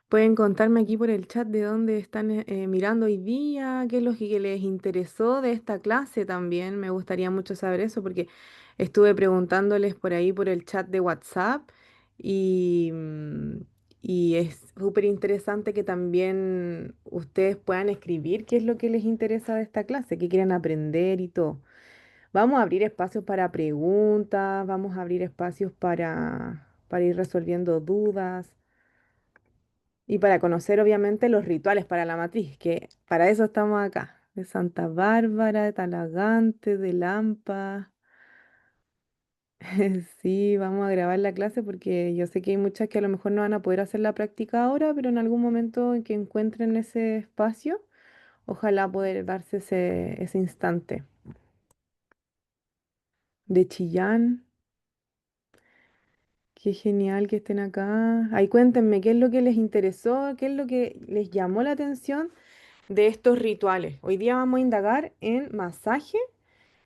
Pueden contarme aquí por el chat de dónde están mirando hoy día, qué es lo que les interesó de esta clase también. Me gustaría mucho saber eso porque estuve preguntándoles por ahí por el chat de WhatsApp y, y es súper interesante que también ustedes puedan escribir qué es lo que les interesa de esta clase, qué quieren aprender y todo. Vamos a abrir espacios para preguntas, vamos a abrir espacios para ir resolviendo dudas. Y para conocer obviamente los rituales para la matriz, que para eso estamos acá, de Santa Bárbara, de Talagante, de Lampa. Sí, vamos a grabar la clase porque yo sé que hay muchas que a lo mejor no van a poder hacer la práctica ahora, pero en algún momento en que encuentren ese espacio, ojalá poder darse ese instante. De Chillán, qué genial que estén acá. Ahí cuéntenme qué es lo que les interesó, qué es lo que les llamó la atención de estos rituales. Hoy día vamos a indagar en masaje,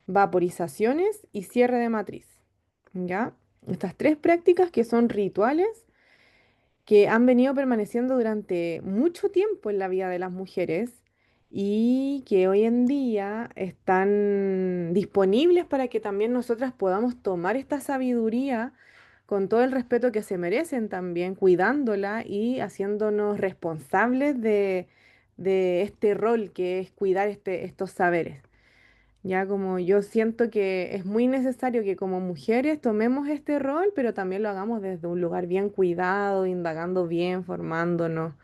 vaporizaciones y cierre de matriz. ¿Ya? Estas tres prácticas que son rituales que han venido permaneciendo durante mucho tiempo en la vida de las mujeres y que hoy en día están disponibles para que también nosotras podamos tomar esta sabiduría con todo el respeto que se merecen también, cuidándola y haciéndonos responsables de este rol que es cuidar estos saberes. Ya como yo siento que es muy necesario que como mujeres tomemos este rol, pero también lo hagamos desde un lugar bien cuidado, indagando bien, formándonos.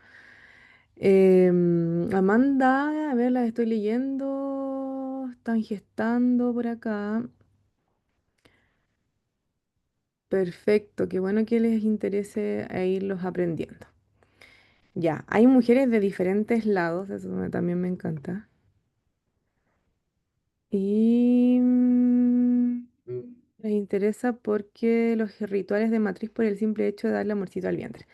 Amanda, a ver, las estoy leyendo, están gestando por acá. Perfecto, qué bueno que les interese irlos aprendiendo. Ya, hay mujeres de diferentes lados, también me encanta. Y les interesa porque los rituales de matriz por el simple hecho de darle amorcito al vientre.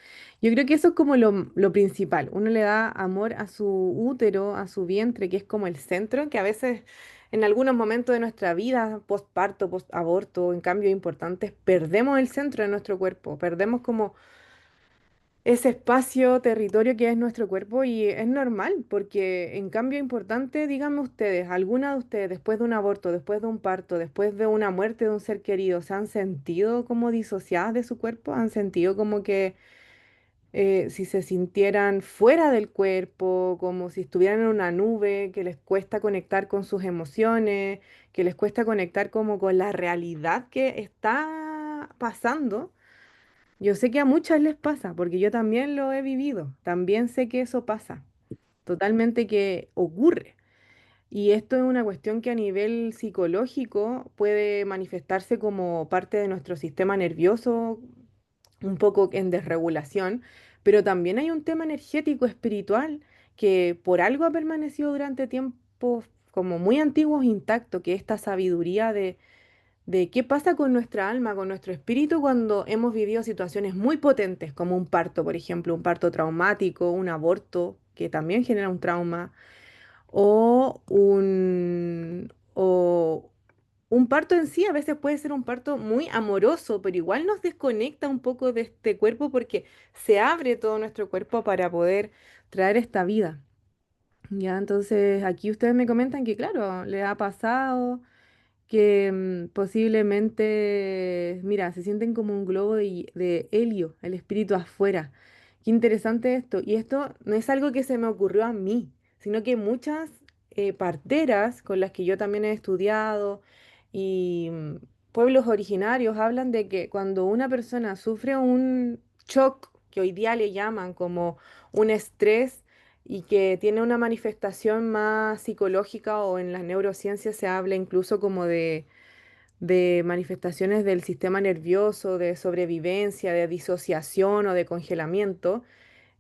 Yo creo que eso es como lo principal. Uno le da amor a su útero, a su vientre, que es como el centro, que a veces en algunos momentos de nuestra vida, postparto, postaborto, en cambios importantes, perdemos el centro de nuestro cuerpo, perdemos como ese espacio, territorio que es nuestro cuerpo y es normal, porque en cambio importante, díganme ustedes, ¿alguna de ustedes después de un aborto, después de un parto, después de una muerte de un ser querido, se han sentido como disociadas de su cuerpo? ¿Han sentido como que si se sintieran fuera del cuerpo, como si estuvieran en una nube, que les cuesta conectar con sus emociones, que les cuesta conectar como con la realidad que está pasando? Yo sé que a muchas les pasa, porque yo también lo he vivido, también sé que eso pasa, totalmente que ocurre. Y esto es una cuestión que a nivel psicológico puede manifestarse como parte de nuestro sistema nervioso, un poco en desregulación, pero también hay un tema energético, espiritual, que por algo ha permanecido durante tiempos como muy antiguos intacto, que esta sabiduría de qué pasa con nuestra alma, con nuestro espíritu cuando hemos vivido situaciones muy potentes, como un parto, por ejemplo, un parto traumático, un aborto, que también genera un trauma, o un parto en sí. A veces puede ser un parto muy amoroso, pero igual nos desconecta un poco de este cuerpo porque se abre todo nuestro cuerpo para poder traer esta vida. Ya, entonces aquí ustedes me comentan que, claro, le ha pasado que posiblemente, mira, se sienten como un globo de helio, el espíritu afuera. Qué interesante esto. Y esto no es algo que se me ocurrió a mí, sino que muchas parteras con las que yo también he estudiado y pueblos originarios hablan de que cuando una persona sufre un shock, que hoy día le llaman como un estrés, y que tiene una manifestación más psicológica o en las neurociencias se habla incluso como de manifestaciones del sistema nervioso, de sobrevivencia, de disociación o de congelamiento.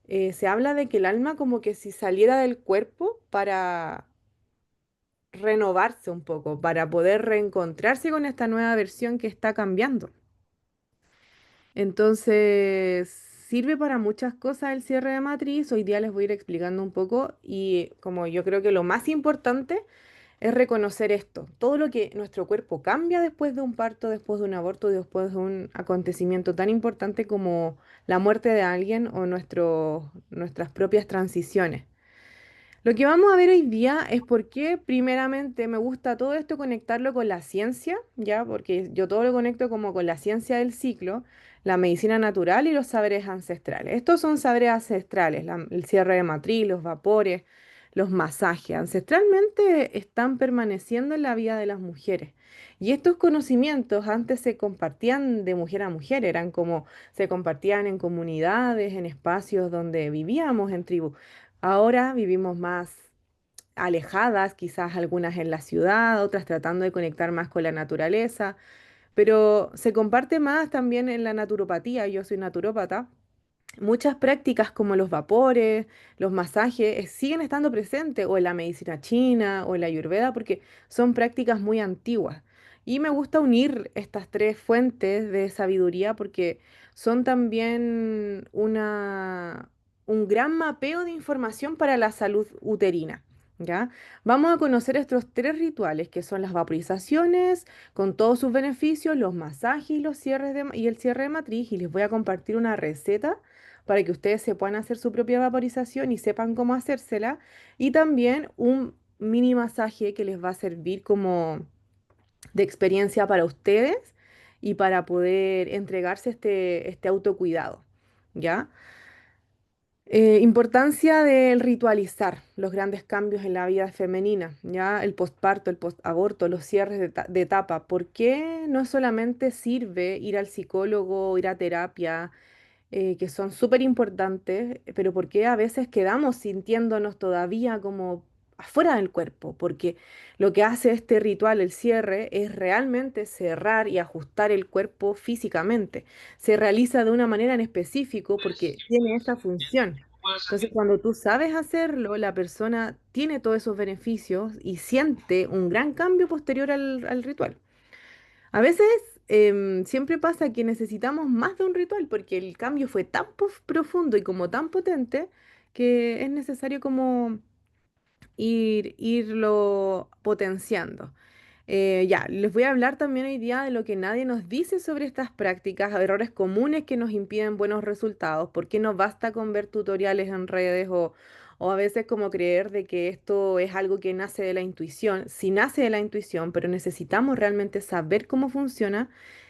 Se habla de que el alma como que si saliera del cuerpo para renovarse un poco, para poder reencontrarse con esta nueva versión que está cambiando. Entonces, sirve para muchas cosas el cierre de matriz. Hoy día les voy a ir explicando un poco y como yo creo que lo más importante es reconocer esto, todo lo que nuestro cuerpo cambia después de un parto, después de un aborto, después de un acontecimiento tan importante como la muerte de alguien o nuestras propias transiciones. Lo que vamos a ver hoy día es por qué, primeramente, me gusta todo esto conectarlo con la ciencia, ¿ya? Porque yo todo lo conecto como con la ciencia del ciclo, la medicina natural y los saberes ancestrales. Estos son saberes ancestrales, el cierre de matriz, los vapores, los masajes. Ancestralmente están permaneciendo en la vida de las mujeres. Y estos conocimientos antes se compartían de mujer a mujer, eran como se compartían en comunidades, en espacios donde vivíamos en tribu. Ahora vivimos más alejadas, quizás algunas en la ciudad, otras tratando de conectar más con la naturaleza, pero se comparte más también en la naturopatía. Yo soy naturópata. Muchas prácticas como los vapores, los masajes, siguen estando presentes o en la medicina china o en la ayurveda porque son prácticas muy antiguas. Y me gusta unir estas tres fuentes de sabiduría porque son también un gran mapeo de información para la salud uterina. ¿Ya? Vamos a conocer estos tres rituales que son las vaporizaciones con todos sus beneficios, los masajes y los y el cierre de matriz y les voy a compartir una receta para que ustedes se puedan hacer su propia vaporización y sepan cómo hacérsela. Y también un mini masaje que les va a servir como de experiencia para ustedes y para poder entregarse este autocuidado. ¿Ya? Importancia del ritualizar los grandes cambios en la vida femenina, ya el postparto, el postaborto, los cierres de etapa. ¿Por qué no solamente sirve ir al psicólogo, ir a terapia, que son súper importantes, pero por qué a veces quedamos sintiéndonos todavía como afuera del cuerpo? Porque lo que hace este ritual, el cierre, es realmente cerrar y ajustar el cuerpo físicamente. Se realiza de una manera en específico porque tiene esta función. Entonces, cuando tú sabes hacerlo, la persona tiene todos esos beneficios y siente un gran cambio posterior al ritual. A veces siempre pasa que necesitamos más de un ritual porque el cambio fue tan profundo y como tan potente que es necesario como irlo potenciando. Ya, les voy a hablar también hoy día de lo que nadie nos dice sobre estas prácticas, errores comunes que nos impiden buenos resultados, por qué no basta con ver tutoriales en redes o a veces como creer de que esto es algo que nace de la intuición. Sí nace de la intuición, pero necesitamos realmente saber cómo funciona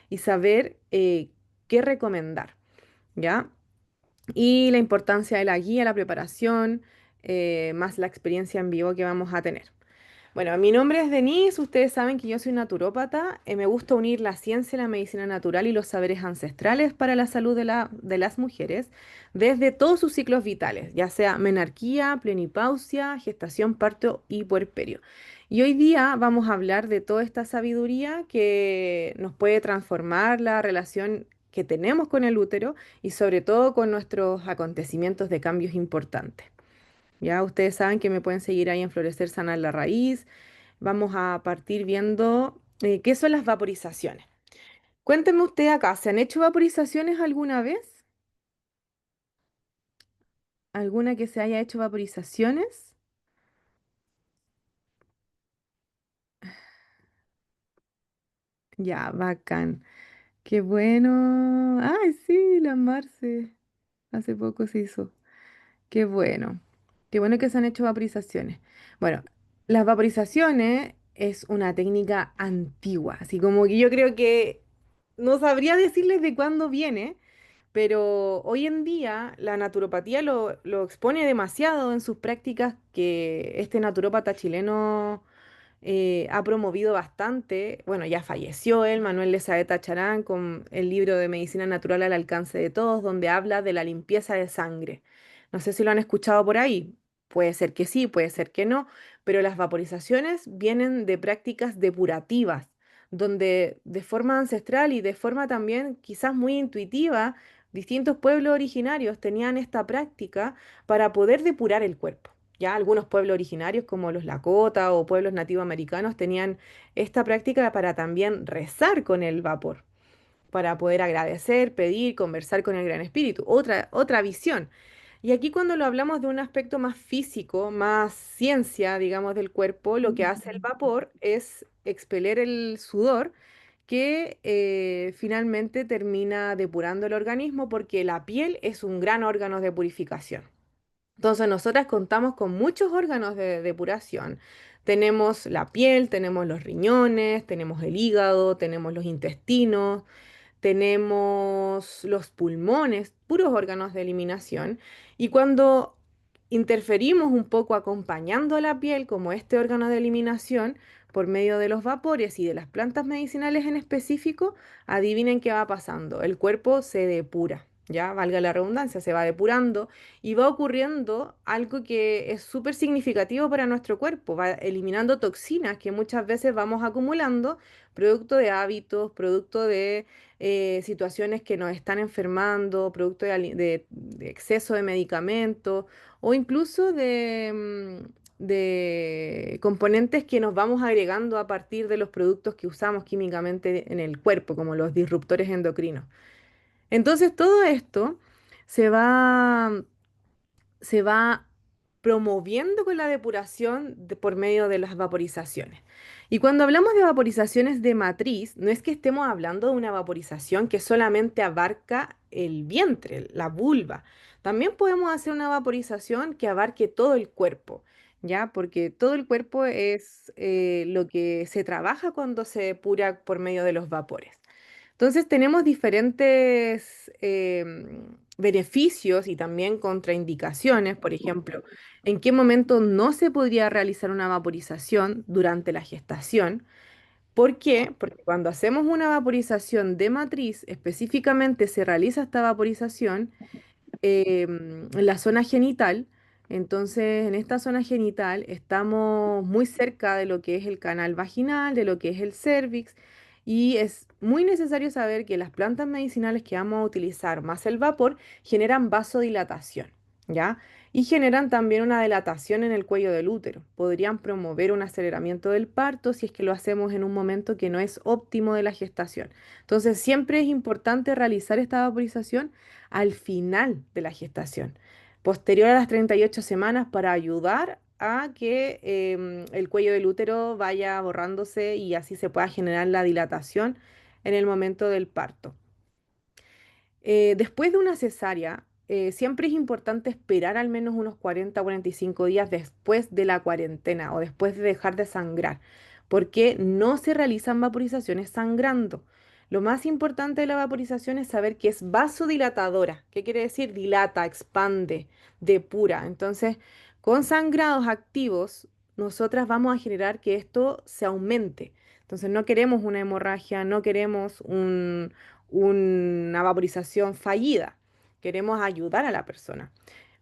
y saber qué recomendar, ¿ya? Y la importancia de la guía, la preparación, más la experiencia en vivo que vamos a tener. Bueno, mi nombre es Denise, ustedes saben que yo soy naturópata, me gusta unir la ciencia, la medicina natural y los saberes ancestrales para la salud de las mujeres desde todos sus ciclos vitales, ya sea menarquía, plenipausia, gestación, parto y puerperio. Y hoy día vamos a hablar de toda esta sabiduría que nos puede transformar la relación que tenemos con el útero y sobre todo con nuestros acontecimientos de cambios importantes. Ya ustedes saben que me pueden seguir ahí en Florecer Sanar la Raíz. Vamos a partir viendo qué son las vaporizaciones. Cuéntenme usted acá, ¿se han hecho vaporizaciones alguna vez? ¿Alguna que se haya hecho vaporizaciones? Ya, bacán. Qué bueno. Ay, sí, la Marce. Hace poco se hizo. Qué bueno. Qué bueno que se han hecho vaporizaciones. Bueno, las vaporizaciones es una técnica antigua, así como que yo creo que no sabría decirles de cuándo viene, pero hoy en día la naturopatía lo expone demasiado en sus prácticas que este naturópata chileno ha promovido bastante. Bueno, ya falleció él, Manuel de Saeta Charán, con el libro de Medicina Natural al alcance de todos, donde habla de la limpieza de sangre. No sé si lo han escuchado por ahí. Puede ser que sí, puede ser que no, pero las vaporizaciones vienen de prácticas depurativas, donde de forma ancestral y de forma también quizás muy intuitiva, distintos pueblos originarios tenían esta práctica para poder depurar el cuerpo. Ya algunos pueblos originarios como los Lakota o pueblos nativoamericanos tenían esta práctica para también rezar con el vapor, para poder agradecer, pedir, conversar con el Gran Espíritu. Otra visión. Y aquí cuando lo hablamos de un aspecto más físico, más ciencia, digamos, del cuerpo, lo que hace el vapor es expeler el sudor que finalmente termina depurando el organismo porque la piel es un gran órgano de purificación. Entonces, nosotras contamos con muchos órganos de depuración. Tenemos la piel, tenemos los riñones, tenemos el hígado, tenemos los intestinos, tenemos los pulmones, puros órganos de eliminación, y cuando interferimos un poco acompañando a la piel como este órgano de eliminación por medio de los vapores y de las plantas medicinales en específico, adivinen qué va pasando. El cuerpo se depura. Ya, valga la redundancia, se va depurando y va ocurriendo algo que es súper significativo para nuestro cuerpo, va eliminando toxinas que muchas veces vamos acumulando, producto de hábitos, producto de situaciones que nos están enfermando, producto de exceso de medicamentos o incluso de componentes que nos vamos agregando a partir de los productos que usamos químicamente en el cuerpo, como los disruptores endocrinos. Entonces, todo esto se va se va promoviendo con la depuración por medio de las vaporizaciones. Y cuando hablamos de vaporizaciones de matriz, no es que estemos hablando de una vaporización que solamente abarca el vientre, la vulva. También podemos hacer una vaporización que abarque todo el cuerpo, ¿ya? Porque todo el cuerpo es lo que se trabaja cuando se depura por medio de los vapores. Entonces tenemos diferentes beneficios y también contraindicaciones. Por ejemplo, en qué momento no se podría realizar una vaporización durante la gestación. ¿Por qué? Porque cuando hacemos una vaporización de matriz, específicamente se realiza esta vaporización en la zona genital. Entonces, en esta zona genital estamos muy cerca de lo que es el canal vaginal, de lo que es el cérvix, y es muy necesario saber que las plantas medicinales que vamos a utilizar más el vapor generan vasodilatación, ¿ya? Y generan también una dilatación en el cuello del útero. Podrían promover un aceleramiento del parto si es que lo hacemos en un momento que no es óptimo de la gestación. Entonces, siempre es importante realizar esta vaporización al final de la gestación, posterior a las 38 semanas, para ayudar a que el cuello del útero vaya borrándose y así se pueda generar la dilatación en el momento del parto. Después de una cesárea, siempre es importante esperar al menos unos 40 o 45 días después de la cuarentena o después de dejar de sangrar, porque no se realizan vaporizaciones sangrando. Lo más importante de la vaporización es saber que es vasodilatadora. ¿Qué quiere decir? Dilata, expande, depura. Entonces, con sangrados activos, nosotras vamos a generar que esto se aumente. Entonces, no queremos una hemorragia, no queremos una vaporización fallida. Queremos ayudar a la persona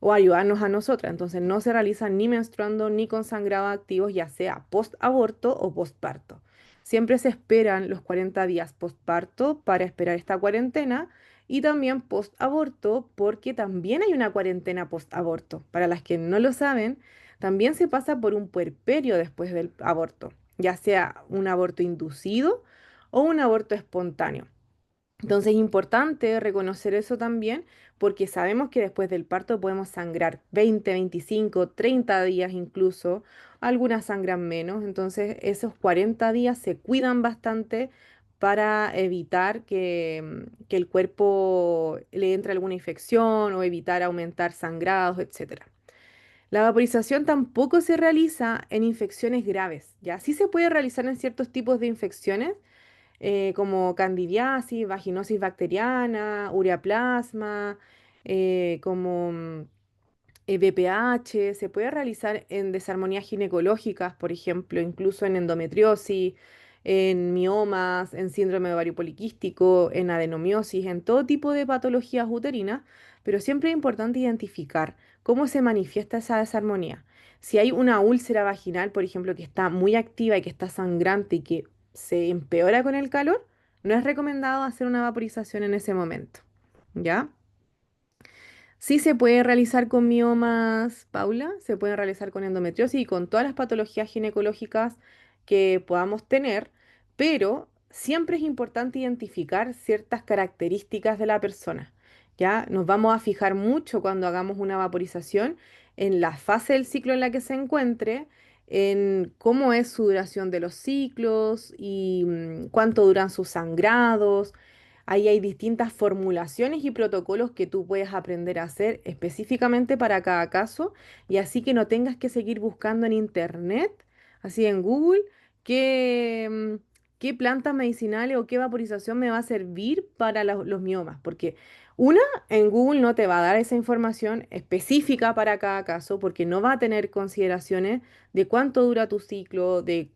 o ayudarnos a nosotras. Entonces no se realiza ni menstruando ni con sangrado activos, ya sea post-aborto o postparto. Siempre se esperan los 40 días postparto para esperar esta cuarentena y también post-aborto porque también hay una cuarentena post-aborto. Para las que no lo saben, también se pasa por un puerperio después del aborto, ya sea un aborto inducido o un aborto espontáneo. Entonces es importante reconocer eso también porque sabemos que después del parto podemos sangrar 20, 25, 30 días incluso, algunas sangran menos, entonces esos 40 días se cuidan bastante para evitar que el cuerpo le entre alguna infección o evitar aumentar sangrados, etcétera. La vaporización tampoco se realiza en infecciones graves, ¿ya? Sí se puede realizar en ciertos tipos de infecciones, como candidiasis, vaginosis bacteriana, ureaplasma, como BPH, se puede realizar en desarmonías ginecológicas, por ejemplo, incluso en endometriosis, en miomas, en síndrome ovario poliquístico, en adenomiosis, en todo tipo de patologías uterinas, pero siempre es importante identificar cómo se manifiesta esa desarmonía. Si hay una úlcera vaginal, por ejemplo, que está muy activa y que está sangrante y que se empeora con el calor, no es recomendado hacer una vaporización en ese momento, ¿ya? Sí se puede realizar con miomas, Paula, se puede realizar con endometriosis y con todas las patologías ginecológicas que podamos tener, pero siempre es importante identificar ciertas características de la persona. ¿ya? Nos vamos a fijar mucho cuando hagamos una vaporización en la fase del ciclo en la que se encuentre, en cómo es su duración de los ciclos y cuánto duran sus sangrados. Ahí hay distintas formulaciones y protocolos que tú puedes aprender a hacer específicamente para cada caso y así que no tengas que seguir buscando en internet, así en Google, qué, qué plantas medicinales o qué vaporización me va a servir para los miomas, porque una, en Google no te va a dar esa información específica para cada caso porque no va a tener consideraciones de cuánto dura tu ciclo, de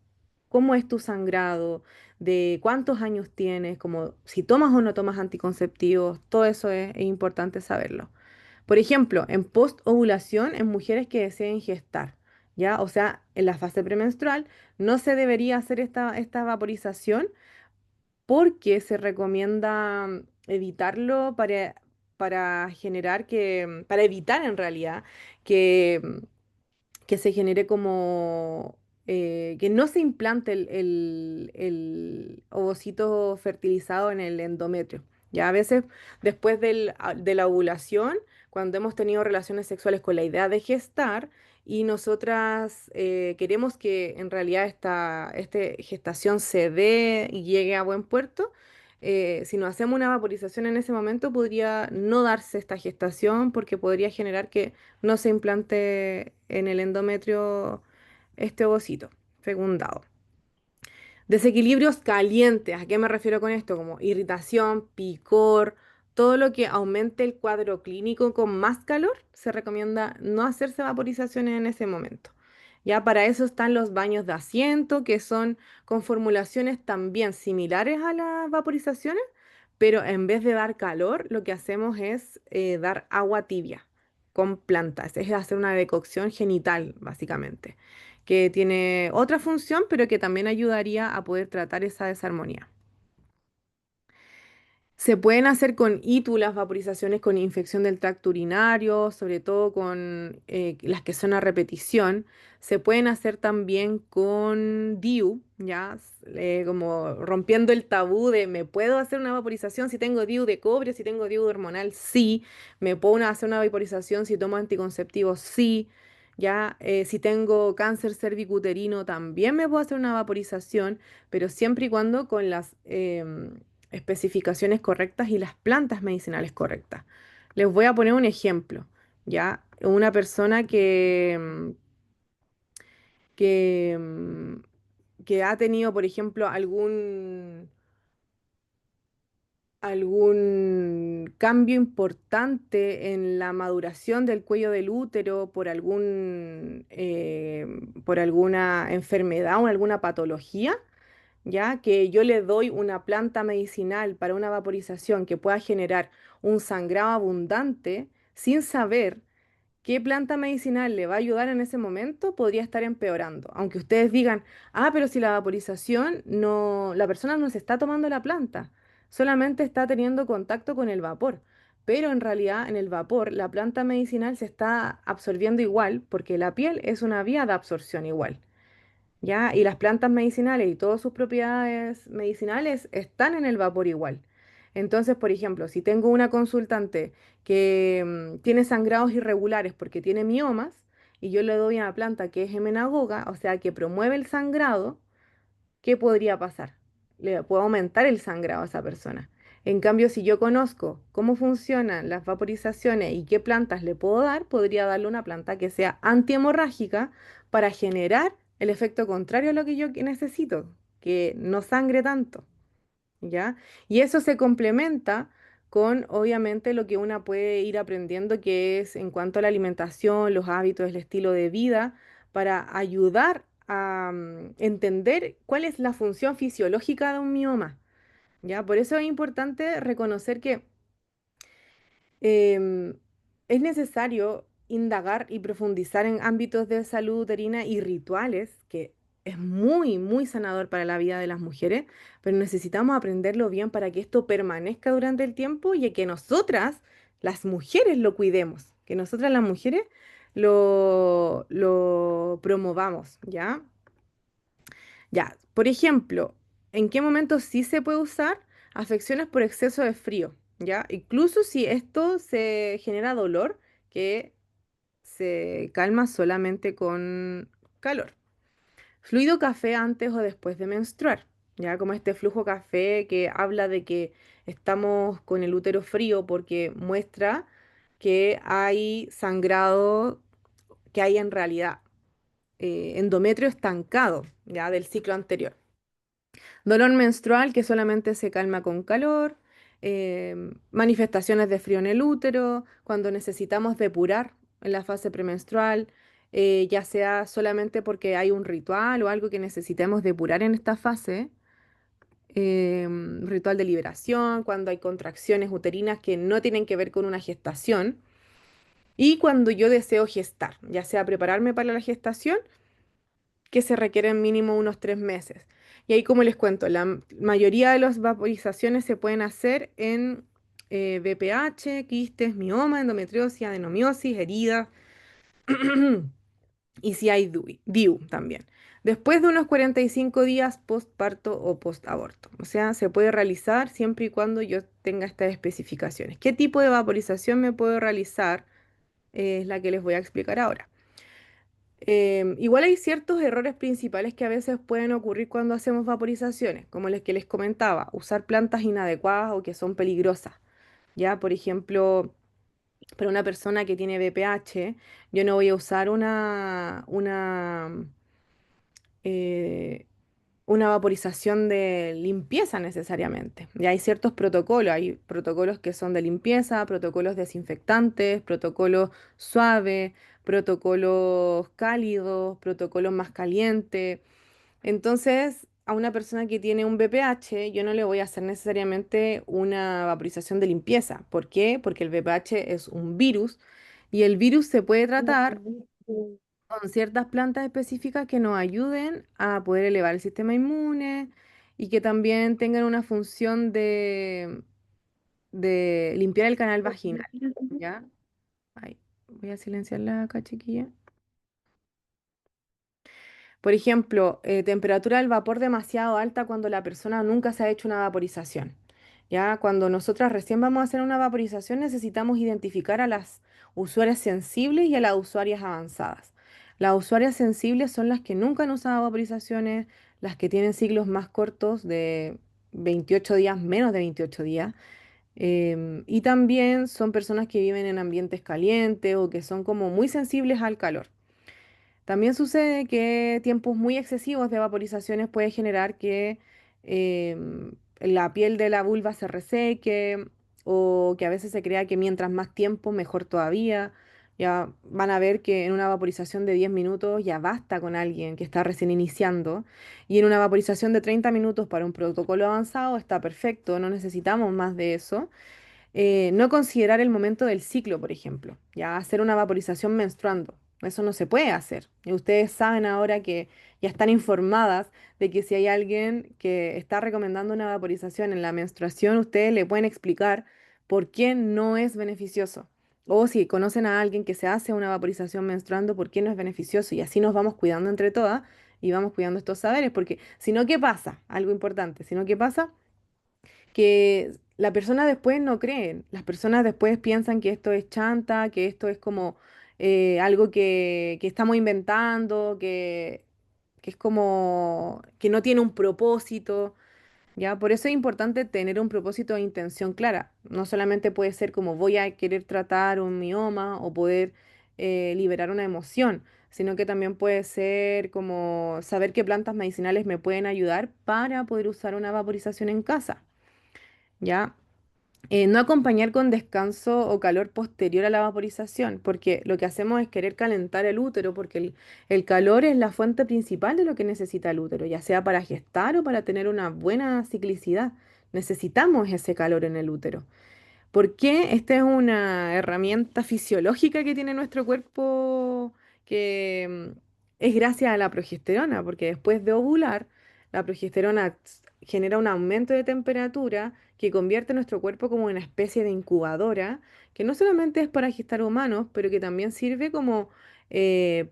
cómo es tu sangrado, de cuántos años tienes, como si tomas o no tomas anticonceptivos, todo eso es importante saberlo. Por ejemplo, en postovulación, en mujeres que deseen gestar, ¿ya? O sea, en la fase premenstrual no se debería hacer esta vaporización porque se recomienda evitarlo para generar para evitar en realidad que, que se genere como, que no se implante el ovocito fertilizado en el endometrio. Ya a veces después de la ovulación, cuando hemos tenido relaciones sexuales con la idea de gestar y nosotras queremos que en realidad esta gestación se dé y llegue a buen puerto, si no hacemos una vaporización en ese momento, podría no darse esta gestación porque podría generar que no se implante en el endometrio este ovocito fecundado. Desequilibrios calientes, ¿a qué me refiero con esto? Como irritación, picor, todo lo que aumente el cuadro clínico con más calor, se recomienda no hacerse vaporizaciones en ese momento. Ya para eso están los baños de asiento, que son con formulaciones también similares a las vaporizaciones, pero en vez de dar calor, lo que hacemos es dar agua tibia con plantas, es hacer una decocción genital, básicamente que tiene otra función, pero que también ayudaría a poder tratar esa desarmonía. Se pueden hacer con ITU las vaporizaciones con infección del tracto urinario, sobre todo con las que son a repetición. Se pueden hacer también con DIU, ¿ya? Como rompiendo el tabú de ¿me puedo hacer una vaporización si tengo DIU de cobre, si tengo DIU hormonal? Sí. ¿Me puedo hacer una vaporización si tomo anticonceptivos? Sí. ¿Ya? Si tengo cáncer cervicuterino, también me puedo hacer una vaporización, pero siempre y cuando con las especificaciones correctas y las plantas medicinales correctas. Les voy a poner un ejemplo, ¿ya? Una persona que que ha tenido, por ejemplo, algún cambio importante en la maduración del cuello del útero por alguna enfermedad o alguna patología, ya que yo le doy una planta medicinal para una vaporización que pueda generar un sangrado abundante sin saber qué planta medicinal le va a ayudar en ese momento, podría estar empeorando. Aunque ustedes digan, ah, pero si la vaporización no, la persona no se está tomando la planta, solamente está teniendo contacto con el vapor. Pero en realidad en el vapor la planta medicinal se está absorbiendo igual porque la piel es una vía de absorción igual. ¿Ya? Y las plantas medicinales y todas sus propiedades medicinales están en el vapor igual. Entonces, por ejemplo, si tengo una consultante que tiene sangrados irregulares porque tiene miomas y yo le doy una planta que es emenagoga, o sea, que promueve el sangrado, ¿qué podría pasar? Le puedo aumentar el sangrado a esa persona. En cambio, si yo conozco cómo funcionan las vaporizaciones y qué plantas le puedo dar, podría darle una planta que sea antihemorrágica para generar el efecto contrario a lo que yo necesito, que no sangre tanto, ¿ya? Y eso se complementa con, obviamente, lo que una puede ir aprendiendo, que es en cuanto a la alimentación, los hábitos, el estilo de vida, para ayudar a entender cuál es la función fisiológica de un mioma, ¿ya? Por eso es importante reconocer que em, es necesario indagar y profundizar en ámbitos de salud uterina y rituales, que es muy, muy sanador para la vida de las mujeres, pero necesitamos aprenderlo bien para que esto permanezca durante el tiempo y que nosotras, las mujeres, lo cuidemos, que nosotras las mujeres lo promovamos, ¿ya? Ya, por ejemplo, ¿en qué momento sí se puede usar afecciones por exceso de frío? ¿ya? Incluso si esto se genera dolor, que se calma solamente con calor. Fluido café antes o después de menstruar, ya como este flujo café que habla de que estamos con el útero frío porque muestra que hay sangrado, que hay en realidad endometrio estancado, ya del ciclo anterior. Dolor menstrual que solamente se calma con calor, manifestaciones de frío en el útero, cuando necesitamos depurar en la fase premenstrual, ya sea solamente porque hay un ritual o algo que necesitemos depurar en esta fase, ritual de liberación, cuando hay contracciones uterinas que no tienen que ver con una gestación, y cuando yo deseo gestar, ya sea prepararme para la gestación que se requieren mínimo unos 3 meses. Y ahí, como les cuento, la mayoría de las vaporizaciones se pueden hacer en BPH, quistes, mioma, endometriosis, adenomiosis, heridas y si hay DIU también. Después de unos 45 días postparto o postaborto. O sea, se puede realizar siempre y cuando yo tenga estas especificaciones. ¿Qué tipo de vaporización me puedo realizar? Es la que les voy a explicar ahora. Igual hay ciertos errores principales que a veces pueden ocurrir cuando hacemos vaporizaciones, como los que les comentaba, usar plantas inadecuadas o que son peligrosas. Ya, por ejemplo, para una persona que tiene BPH, yo no voy a usar eh, una vaporización de limpieza necesariamente. Ya hay ciertos protocolos, hay protocolos que son de limpieza, protocolos desinfectantes, protocolos suaves, protocolos cálidos, protocolos más calientes. Entonces, a una persona que tiene un BPH, yo no le voy a hacer necesariamente una vaporización de limpieza. ¿Por qué? Porque el BPH es un virus y el virus se puede tratar con ciertas plantas específicas que nos ayuden a poder elevar el sistema inmune y que también tengan una función de limpiar el canal vaginal, ¿ya? Ay, voy a silenciarla acá, chiquilla. Por ejemplo, temperatura del vapor demasiado alta cuando la persona nunca se ha hecho una vaporización. Ya, cuando nosotras recién vamos a hacer una vaporización, necesitamos identificar a las usuarias sensibles y a las usuarias avanzadas. Las usuarias sensibles son las que nunca han usado vaporizaciones, las que tienen ciclos más cortos de 28 días, menos de 28 días, y también son personas que viven en ambientes calientes o que son como muy sensibles al calor. También sucede que tiempos muy excesivos de vaporizaciones puede generar que la piel de la vulva se reseque o que a veces se crea que mientras más tiempo, mejor todavía. Ya van a ver que en una vaporización de 10 minutos ya basta con alguien que está recién iniciando y en una vaporización de 30 minutos para un protocolo avanzado está perfecto, no necesitamos más de eso. No considerar el momento del ciclo, por ejemplo, ya hacer una vaporización menstruando. Eso no se puede hacer. Y ustedes saben ahora que ya están informadas de que si hay alguien que está recomendando una vaporización en la menstruación, ustedes le pueden explicar por qué no es beneficioso. O si conocen a alguien que se hace una vaporización menstruando, por qué no es beneficioso. Y así nos vamos cuidando entre todas y vamos cuidando estos saberes. Porque si no, ¿qué pasa? Algo importante. Si no, ¿qué pasa? Que la persona después no cree, las personas después piensan que esto es chanta, que esto es como algo que estamos inventando, que es como que no tiene un propósito, ¿ya? Por eso es importante tener un propósito de intención clara. No solamente puede ser como voy a querer tratar un mioma o poder liberar una emoción, sino que también puede ser como saber qué plantas medicinales me pueden ayudar para poder usar una vaporización en casa. ¿Ya? No acompañar con descanso o calor posterior a la vaporización, porque lo que hacemos es querer calentar el útero, porque el calor es la fuente principal de lo que necesita el útero, ya sea para gestar o para tener una buena ciclicidad. Necesitamos ese calor en el útero. Porque esta es una herramienta fisiológica que tiene nuestro cuerpo que es gracias a la progesterona, porque después de ovular, la progesterona genera un aumento de temperatura que convierte nuestro cuerpo como una especie de incubadora, que no solamente es para gestar humanos, pero que también sirve como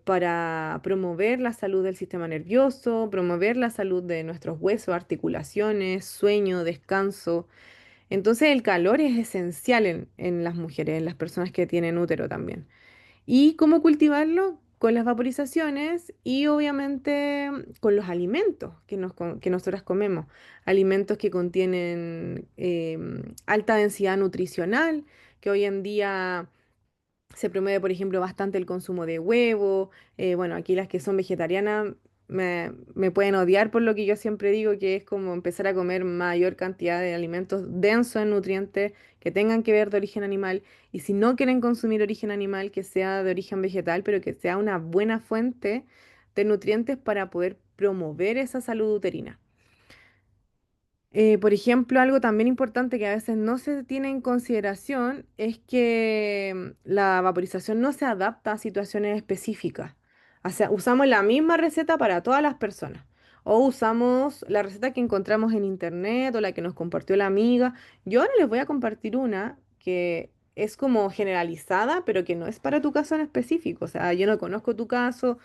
para promover la salud del sistema nervioso, promover la salud de nuestros huesos, articulaciones, sueño, descanso. Entonces el calor es esencial en las mujeres, en las personas que tienen útero también. ¿Y cómo cultivarlo? Con las vaporizaciones y obviamente con los alimentos que nosotras comemos. Alimentos que contienen alta densidad nutricional, que hoy en día se promueve, por ejemplo, bastante el consumo de huevo. Bueno, aquí las que son vegetarianas me pueden odiar por lo que yo siempre digo, que es como empezar a comer mayor cantidad de alimentos densos en nutrientes que tengan que ver de origen animal. Y si no quieren consumir origen animal, que sea de origen vegetal, pero que sea una buena fuente de nutrientes para poder promover esa salud uterina. Por ejemplo, algo también importante que a veces no se tiene en consideración es que la vaporización no se adapta a situaciones específicas. O sea, usamos la misma receta para todas las personas. O usamos la receta que encontramos en internet o la que nos compartió la amiga. Yo ahora les voy a compartir una que es como generalizada, pero que no es para tu caso en específico. O sea, yo no conozco tu caso,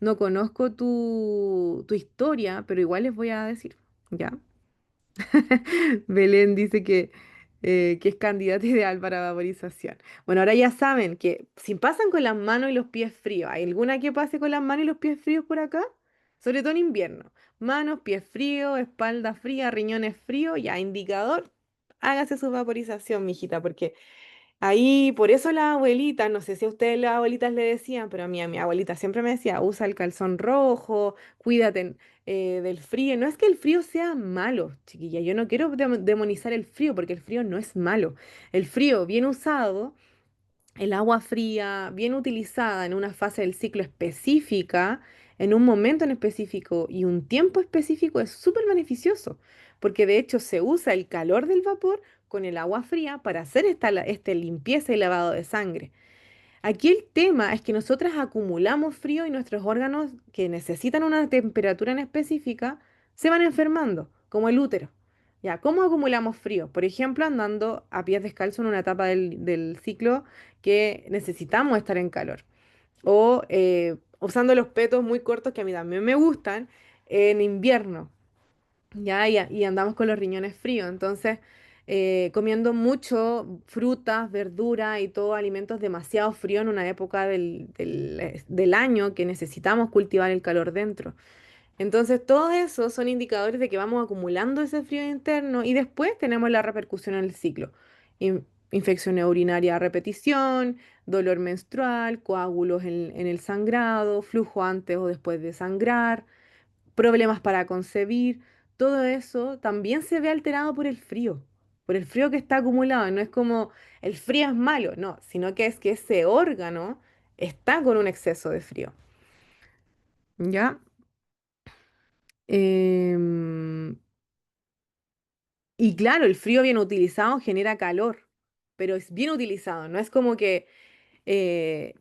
no conozco tu historia, pero igual les voy a decir, ¿ya? Belén dice que es candidata ideal para vaporización. Bueno, ahora ya saben que si pasan con las manos y los pies fríos, ¿hay alguna que pase con las manos y los pies fríos por acá? Sobre todo en invierno. Manos, pies fríos, espalda fría, riñones fríos, ya indicador, hágase su vaporización, mijita, porque ahí, por eso las abuelitas, no sé si a ustedes las abuelitas le decían, pero a mi abuelita siempre me decía, usa el calzón rojo, cuídate del frío. No es que el frío sea malo, chiquilla, yo no quiero demonizar el frío, porque el frío no es malo. El frío bien usado, el agua fría, bien utilizada en una fase del ciclo específica, en un momento en específico y un tiempo específico es súper beneficioso, porque de hecho se usa el calor del vapor con el agua fría para hacer este limpieza y lavado de sangre. Aquí el tema es que nosotras acumulamos frío y nuestros órganos que necesitan una temperatura en específica se van enfermando, como el útero. Ya, ¿cómo acumulamos frío? Por ejemplo, andando a pies descalzos en una etapa del ciclo que necesitamos estar en calor. O usando los petos muy cortos que a mí también me gustan en invierno. Ya, y andamos con los riñones fríos. Entonces, comiendo mucho frutas, verduras y todo, alimentos demasiado fríos en una época del año que necesitamos cultivar el calor dentro. Entonces, todos esos son indicadores de que vamos acumulando ese frío interno y después tenemos la repercusión en el ciclo. Infección urinaria a repetición, dolor menstrual, coágulos en el sangrado, flujo antes o después de sangrar, problemas para concebir, todo eso también se ve alterado por el frío que está acumulado. No es como el frío es malo, no, sino que es que ese órgano está con un exceso de frío. ¿Ya? Em, y claro, el frío bien utilizado genera calor, pero es bien utilizado, no es como que eh,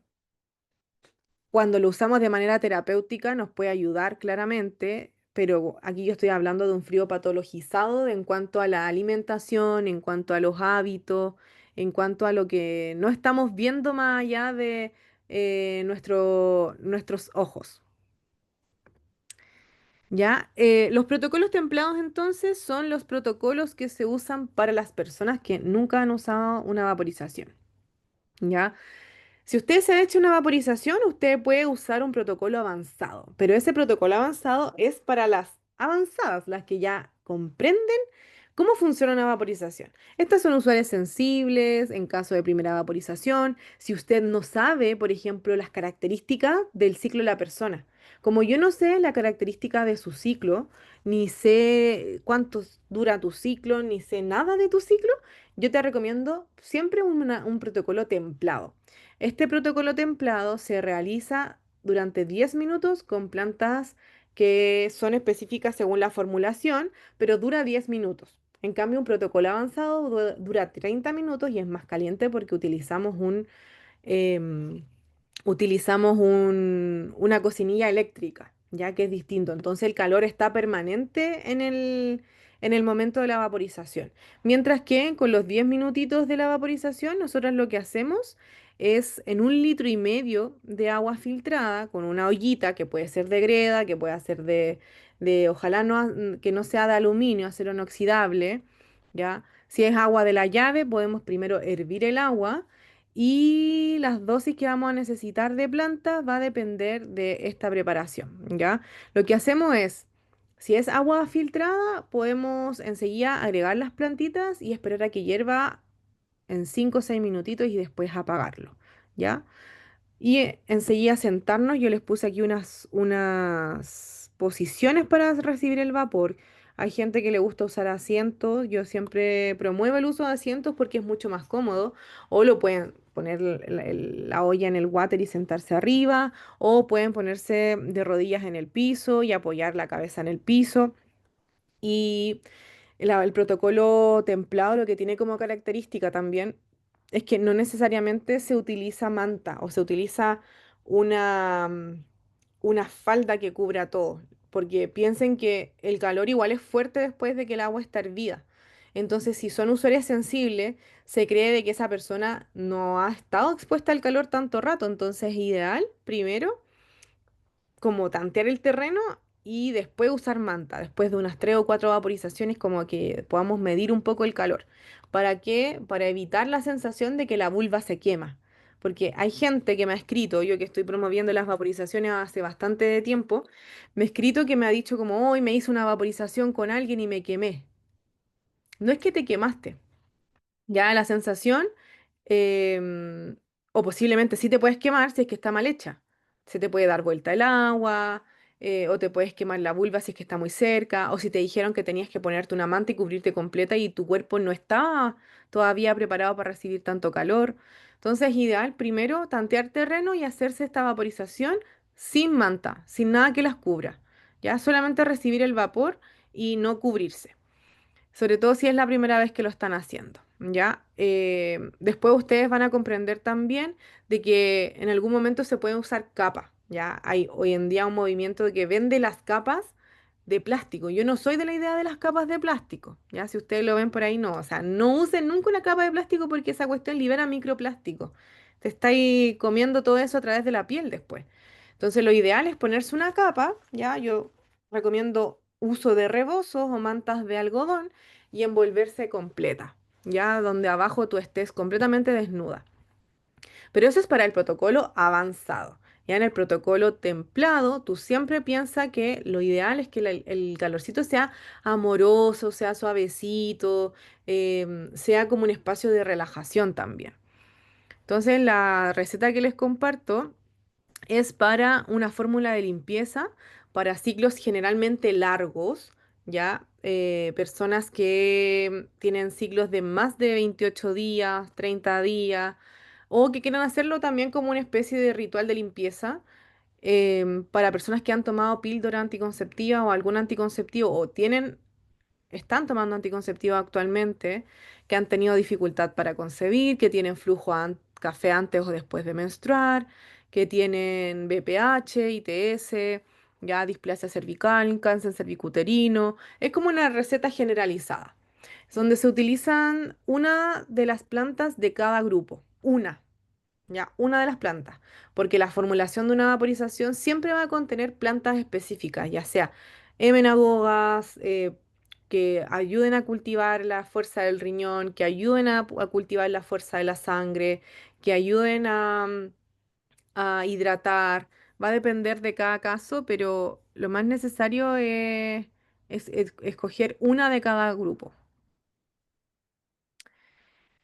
cuando lo usamos de manera terapéutica nos puede ayudar claramente, pero aquí yo estoy hablando de un frío patologizado en cuanto a la alimentación, en cuanto a los hábitos, en cuanto a lo que no estamos viendo más allá de nuestros ojos. ¿Ya? Los protocolos templados entonces son los protocolos que se usan para las personas que nunca han usado una vaporización. ¿Ya? Si usted se ha hecho una vaporización, usted puede usar un protocolo avanzado, pero ese protocolo avanzado es para las avanzadas, las que ya comprenden cómo funciona una vaporización. Estas son usuarios sensibles en caso de primera vaporización. Si usted no sabe, por ejemplo, las características del ciclo de la persona. Como yo no sé la característica de su ciclo, ni sé cuánto dura tu ciclo, ni sé nada de tu ciclo, yo te recomiendo siempre un protocolo templado. Este protocolo templado se realiza durante 10 minutos con plantas que son específicas según la formulación, pero dura 10 minutos. En cambio, un protocolo avanzado dura 30 minutos y es más caliente porque em, utilizamos una cocinilla eléctrica, ya que es distinto. Entonces el calor está permanente en el momento de la vaporización. Mientras que con los 10 minutitos de la vaporización, nosotros lo que hacemos es en 1,5 litros de agua filtrada, con una ollita que puede ser de greda, que puede ser ojalá no, que no sea de aluminio, acero inoxidable, ¿ya? Si es agua de la llave, podemos primero hervir el agua y las dosis que vamos a necesitar de planta va a depender de esta preparación, ¿ya? Lo que hacemos es, si es agua filtrada, podemos enseguida agregar las plantitas y esperar a que hierva en 5 o 6 minutitos y después apagarlo, ¿ya? Y enseguida sentarnos, yo les puse aquí unas posiciones para recibir el vapor. Hay gente que le gusta usar asientos, yo siempre promuevo el uso de asientos porque es mucho más cómodo. O lo pueden poner la olla en el water y sentarse arriba, o pueden ponerse de rodillas en el piso y apoyar la cabeza en el piso. Y el protocolo templado lo que tiene como característica también es que no necesariamente se utiliza manta o se utiliza una, una falda que cubra todo, porque piensen que el calor igual es fuerte después de que el agua está hervida. Entonces, si son usuarios sensibles, se cree de que esa persona no ha estado expuesta al calor tanto rato. Entonces, es ideal, primero, como tantear el terreno y después usar manta, después de unas 3 o 4 vaporizaciones, como que podamos medir un poco el calor. ¿Para qué? Para evitar la sensación de que la vulva se quema. Porque hay gente que me ha escrito, yo que estoy promoviendo las vaporizaciones hace bastante tiempo, me ha escrito que me ha dicho como, hoy me hice una vaporización con alguien y me quemé. No es que te quemaste, ya la sensación, em, o posiblemente sí te puedes quemar si es que está mal hecha. Se te puede dar vuelta el agua, o te puedes quemar la vulva si es que está muy cerca, o si te dijeron que tenías que ponerte una manta y cubrirte completa y tu cuerpo no está todavía preparado para recibir tanto calor. Entonces es ideal primero tantear terreno y hacerse esta vaporización sin manta, sin nada que las cubra. Ya solamente recibir el vapor y no cubrirse, sobre todo si es la primera vez que lo están haciendo, ¿ya? Después ustedes van a comprender también de que en algún momento se pueden usar capas, ¿ya? Hay hoy en día un movimiento de que vende las capas de plástico. Yo no soy de la idea de las capas de plástico, ¿ya? Si ustedes lo ven por ahí, no. O sea, no usen nunca una capa de plástico porque esa cuestión libera microplástico. Te estáis comiendo todo eso a través de la piel después. Entonces, lo ideal es ponerse una capa, ¿ya? Yo recomiendo uso de rebozos o mantas de algodón y envolverse completa, ya donde abajo tú estés completamente desnuda. Pero eso es para el protocolo avanzado. Ya en el protocolo templado, tú siempre piensas que lo ideal es que el calorcito sea amoroso, sea suavecito, sea como un espacio de relajación también. Entonces, la receta que les comparto es para una fórmula de limpieza para ciclos generalmente largos, ¿ya? Personas que tienen ciclos de más de 28 días, 30 días, o que quieran hacerlo también como una especie de ritual de limpieza, para personas que han tomado píldora anticonceptiva o algún anticonceptivo o están tomando anticonceptivos actualmente, que han tenido dificultad para concebir, que tienen flujo café antes o después de menstruar, que tienen BPH, ITS, ya displasia cervical, cáncer cervicuterino. Es como una receta generalizada, donde se utilizan una de las plantas de cada grupo, una de las plantas, porque la formulación de una vaporización siempre va a contener plantas específicas, ya sea emenagogas, que ayuden a cultivar la fuerza del riñón, que ayuden a cultivar la fuerza de la sangre, que ayuden a hidratar. Va a depender de cada caso, pero lo más necesario es escoger una de cada grupo.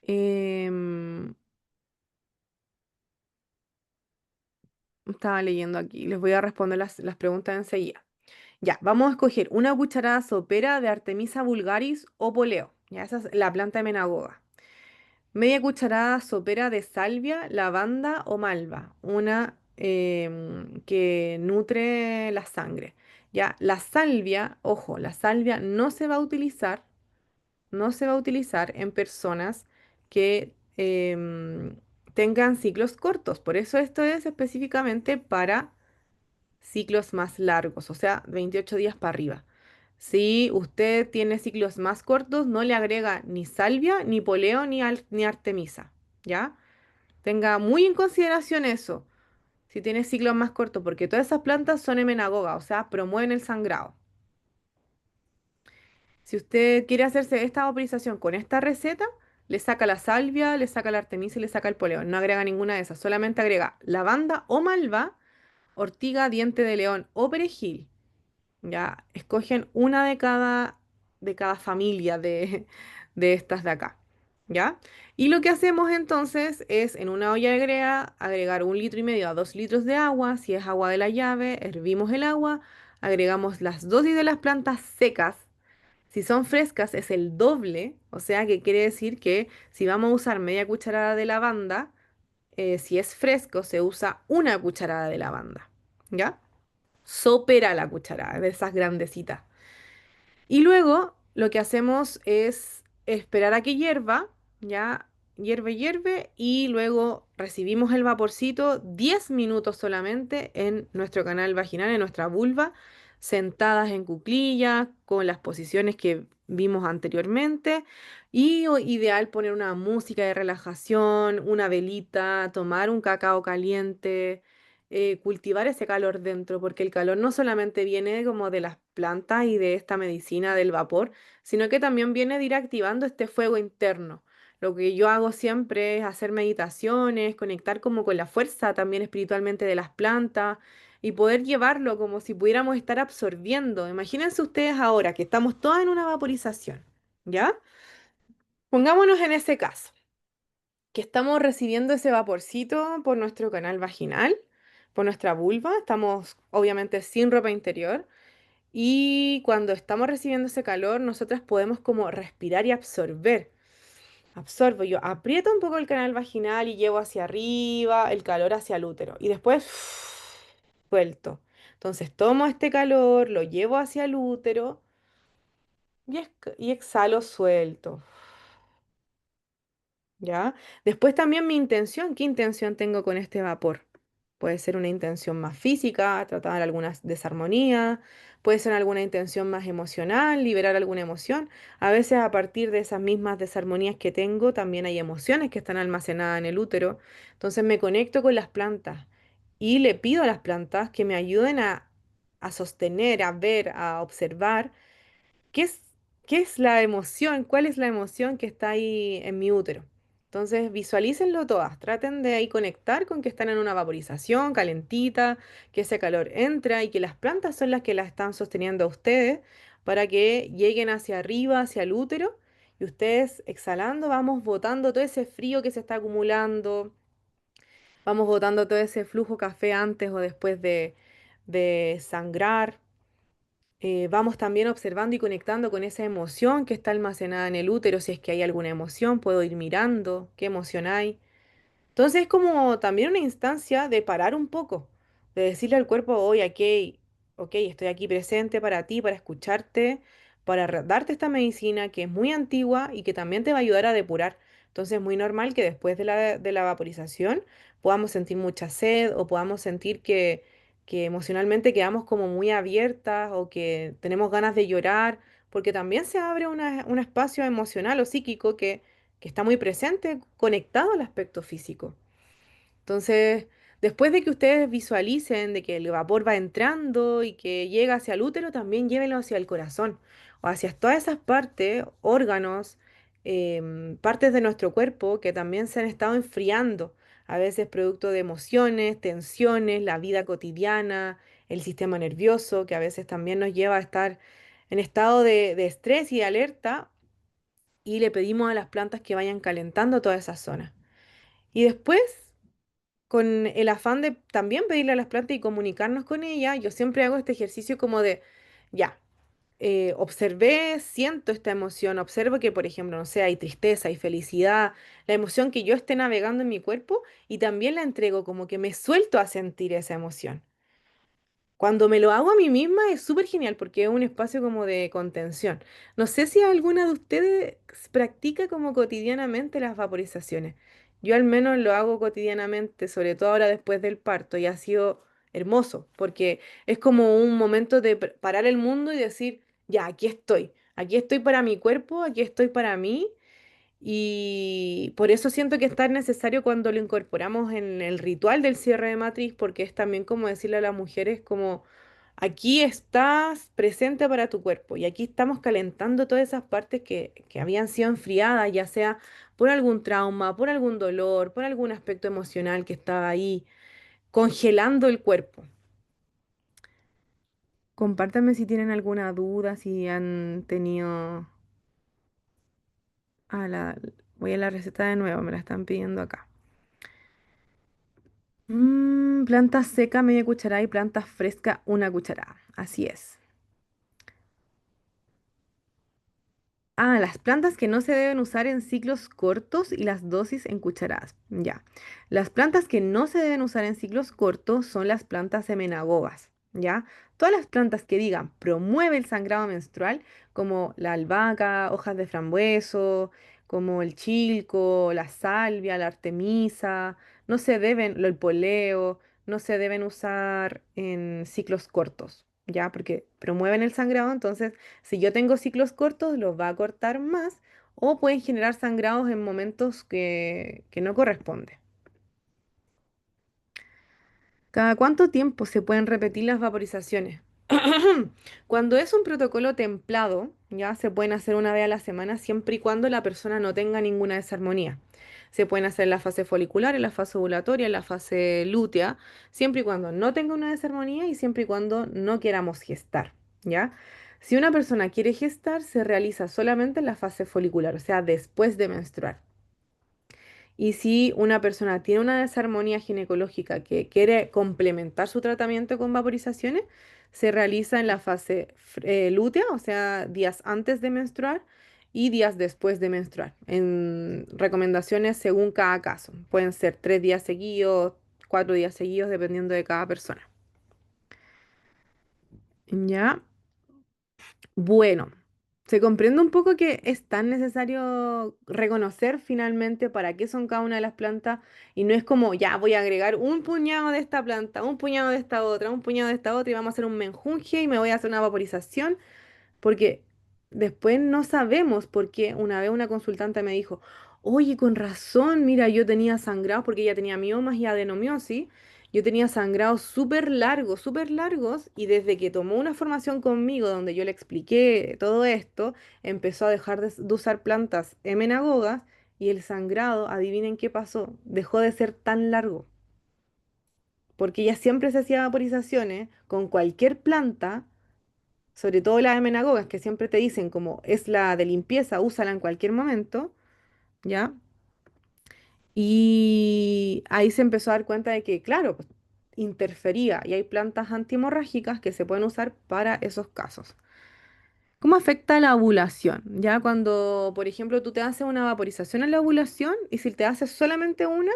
Em, Estaba leyendo aquí, les voy a responder las preguntas enseguida. Ya, vamos a escoger una cucharada sopera de Artemisa vulgaris o poleo. Ya, esa es la planta de menagoga. Media cucharada sopera de salvia, lavanda o malva. Una que nutre la sangre. Ya, la salvia, ojo, la salvia no se va a utilizar en personas que tengan ciclos cortos. Por eso esto es específicamente para ciclos más largos, o sea, 28 días para arriba. Si usted tiene ciclos más cortos, no le agrega ni salvia, ni poleo, ni artemisa, ¿ya? Tenga muy en consideración eso, si tiene ciclos más cortos, porque todas esas plantas son emenagogas, o sea, promueven el sangrado. Si usted quiere hacerse esta vaporización con esta receta, le saca la salvia, le saca la artemisa y le saca el poleo. No agrega ninguna de esas, solamente agrega lavanda o malva, ortiga, diente de león o perejil. Ya, escogen una de cada familia de estas de acá. ¿Ya? Y lo que hacemos entonces es en una olla de grea agregar 1,5 litros a 2 litros de agua. Si es agua de la llave, hervimos el agua, agregamos las dosis de las plantas secas. Si son frescas es el doble, o sea que quiere decir que si vamos a usar media cucharada de lavanda, si es fresco se usa una cucharada de lavanda. ¿Ya? Sopera la cucharada, de esas grandecitas. Y luego lo que hacemos es esperar a que hierva, ya hierve, hierve, y luego recibimos el vaporcito 10 minutos solamente en nuestro canal vaginal, en nuestra vulva, sentadas en cuclillas, con las posiciones que vimos anteriormente. Y ideal poner una música de relajación, una velita, tomar un cacao caliente, cultivar ese calor dentro, porque el calor no solamente viene como de las plantas y de esta medicina del vapor, sino que también viene de ir activando este fuego interno. Lo que yo hago siempre es hacer meditaciones, conectar como con la fuerza también espiritualmente de las plantas y poder llevarlo como si pudiéramos estar absorbiendo. Imagínense ustedes ahora que estamos todas en una vaporización, ¿ya? Pongámonos en ese caso que estamos recibiendo ese vaporcito por nuestro canal vaginal, por nuestra vulva, estamos obviamente sin ropa interior y cuando estamos recibiendo ese calor, nosotras podemos como respirar y absorber. Absorbo, yo aprieto un poco el canal vaginal y llevo hacia arriba el calor hacia el útero y después suelto. Entonces tomo este calor, lo llevo hacia el útero y exhalo suelto. ¿Ya? Después también mi intención, ¿qué intención tengo con este vapor? Puede ser una intención más física, tratar alguna desarmonía, puede ser alguna intención más emocional, liberar alguna emoción. A veces a partir de esas mismas desarmonías que tengo, también hay emociones que están almacenadas en el útero. Entonces me conecto con las plantas y le pido a las plantas que me ayuden a sostener, a ver, a observar. ¿Qué es, qué es la emoción? ¿Cuál es la emoción que está ahí en mi útero? Entonces, visualícenlo todas, traten de ahí conectar con que están en una vaporización calentita, que ese calor entra y que las plantas son las que la están sosteniendo a ustedes para que lleguen hacia arriba, hacia el útero, y ustedes exhalando vamos botando todo ese frío que se está acumulando, vamos botando todo ese flujo café antes o después de sangrar. Vamos también observando y conectando con esa emoción que está almacenada en el útero, si es que hay alguna emoción, puedo ir mirando qué emoción hay. Entonces es como también una instancia de parar un poco, de decirle al cuerpo, oye, aquí, ok, estoy aquí presente para ti, para escucharte, para darte esta medicina que es muy antigua y que también te va a ayudar a depurar. Entonces es muy normal que después de la vaporización podamos sentir mucha sed o podamos sentir que emocionalmente quedamos como muy abiertas o que tenemos ganas de llorar, porque también se abre un espacio emocional o psíquico que está muy presente, conectado al aspecto físico. Entonces, después de que ustedes visualicen de que el vapor va entrando y que llega hacia el útero, también llévenlo hacia el corazón o hacia todas esas partes, órganos, partes de nuestro cuerpo que también se han estado enfriando, a veces producto de emociones, tensiones, la vida cotidiana, el sistema nervioso, que a veces también nos lleva a estar en estado de estrés y de alerta, y le pedimos a las plantas que vayan calentando toda esa zona. Y después, con el afán de también pedirle a las plantas y comunicarnos con ellas, yo siempre hago este ejercicio como de, ya, observé, siento esta emoción, observo que, por ejemplo, no sé, hay tristeza, hay felicidad, la emoción que yo esté navegando en mi cuerpo y también la entrego, como que me suelto a sentir esa emoción. Cuando me lo hago a mí misma es súper genial porque es un espacio como de contención. No sé si alguna de ustedes practica como cotidianamente las vaporizaciones. Yo al menos lo hago cotidianamente, sobre todo ahora después del parto, y ha sido hermoso porque es como un momento de parar el mundo y decir, ya, aquí estoy para mi cuerpo, aquí estoy para mí y por eso siento que es tan necesario cuando lo incorporamos en el ritual del cierre de matriz, porque es también como decirle a las mujeres como Aquí estás presente para tu cuerpo y aquí estamos calentando todas esas partes que habían sido enfriadas, ya sea por algún trauma, por algún dolor, por algún aspecto emocional que estaba ahí, congelando el cuerpo. Compártanme si tienen alguna duda, si han tenido... Voy a la receta de nuevo, me la están pidiendo acá. Planta seca, media cucharada y planta fresca, una cucharada. Así es. Ah, las plantas que no se deben usar en ciclos cortos y las dosis en cucharadas. Ya. Las plantas que no se deben usar en ciclos cortos son las plantas semenagogas. ¿Ya? Todas las plantas que digan promueve el sangrado menstrual, como la albahaca, hojas de frambueso, como el chilco, la salvia, la artemisa, no se deben, el poleo, no se deben usar en ciclos cortos. ¿Ya? Porque promueven el sangrado, entonces si yo tengo ciclos cortos, los va a cortar más o pueden generar sangrados en momentos que no corresponde. ¿Cada cuánto tiempo se pueden repetir las vaporizaciones? Cuando es un protocolo templado, ya se pueden hacer una vez a la semana siempre y cuando la persona no tenga ninguna desarmonía. Se pueden hacer en la fase folicular, en la fase ovulatoria, en la fase lútea, siempre y cuando no tenga una desarmonía y siempre y cuando no queramos gestar, ¿ya? Si una persona quiere gestar, se realiza solamente en la fase folicular, o sea, después de menstruar. Y si una persona tiene una desarmonía ginecológica que quiere complementar su tratamiento con vaporizaciones, se realiza en la fase lútea, o sea, días antes de menstruar y días después de menstruar. En recomendaciones según cada caso. Pueden ser 3 días seguidos, 4 días seguidos, dependiendo de cada persona. ¿Ya? Bueno, se comprende un poco que es tan necesario reconocer finalmente para qué son cada una de las plantas y no es como, ya voy a agregar un puñado de esta planta, un puñado de esta otra, un puñado de esta otra y vamos a hacer un menjunje y me voy a hacer una vaporización porque después no sabemos por qué. Una vez una consultante me dijo, oye, con razón, mira, yo tenía sangrados porque ella tenía miomas y adenomiosis. Yo tenía sangrados súper largos, y desde que tomó una formación conmigo donde yo le expliqué todo esto, empezó a dejar de usar plantas emenagogas y el sangrado, adivinen qué pasó, dejó de ser tan largo, porque ella siempre se hacía vaporizaciones con cualquier planta, sobre todo las emenagogas, que siempre te dicen como es la de limpieza, úsala en cualquier momento, ¿ya? Y ahí se empezó a dar cuenta de que, claro, pues, interfería y hay plantas antihemorrágicas que se pueden usar para esos casos. ¿Cómo afecta la ovulación? Ya cuando, por ejemplo, tú te haces una vaporización en la ovulación y si te haces solamente una,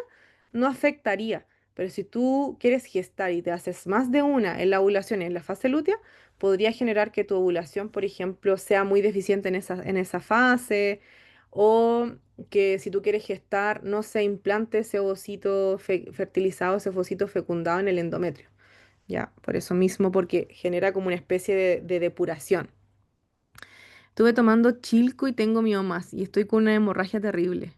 no afectaría. Pero si tú quieres gestar y te haces más de una en la ovulación y en la fase lútea, podría generar que tu ovulación, por ejemplo, sea muy deficiente en esa fase o que si tú quieres gestar, no se implante ese ovocito fertilizado, ese ovocito fecundado en el endometrio. Ya, por eso mismo, porque genera como una especie de depuración. Estuve tomando Chilco y tengo miomas y estoy con una hemorragia terrible.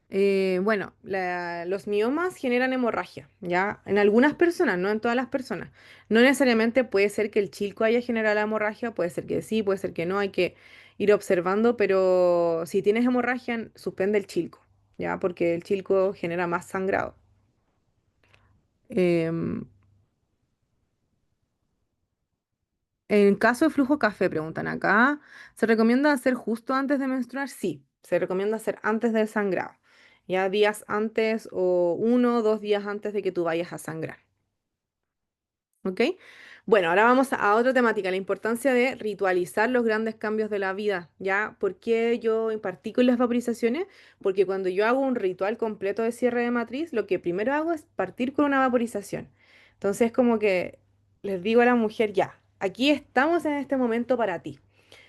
Bueno, los miomas generan hemorragia, ¿ya? En algunas personas, no en todas las personas. No necesariamente puede ser que el Chilco haya generado la hemorragia, puede ser que sí, puede ser que no, hay que ir observando, pero si tienes hemorragia, suspende el Chilco, ¿ya? Porque el Chilco genera más sangrado. Em, En caso de flujo café, preguntan acá, ¿se recomienda hacer justo antes de menstruar? Sí, se recomienda hacer antes del sangrado, ya días antes o 1 o 2 días antes de que tú vayas a sangrar. ¿Ok? Bueno, ahora vamos a otra temática, la importancia de ritualizar los grandes cambios de la vida. ¿Ya? ¿Por qué yo impartí con las vaporizaciones? Porque cuando yo hago un ritual completo de cierre de matriz, lo que primero hago es partir con una vaporización. Entonces, como que les digo a la mujer, ya, aquí estamos en este momento para ti.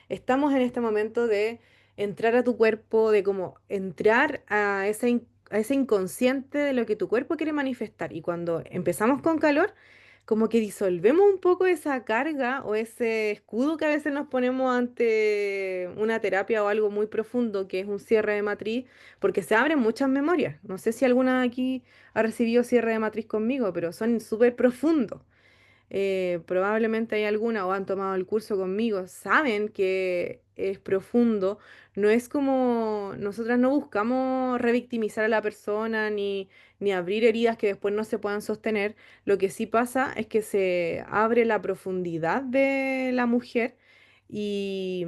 Estamos en este momento de entrar a tu cuerpo, de como entrar a ese inconsciente de lo que tu cuerpo quiere manifestar. Y cuando empezamos con calor, como que disolvemos un poco esa carga o ese escudo que a veces nos ponemos ante una terapia o algo muy profundo, que es un cierre de matriz, porque se abren muchas memorias. No sé si alguna de aquí ha recibido cierre de matriz conmigo, pero son súper profundos. probablemente hay alguna o han tomado el curso conmigo, saben que es profundo. No es como nosotras no buscamos revictimizar a la persona ni abrir heridas que después no se puedan sostener. Lo que sí pasa es que se abre la profundidad de la mujer y,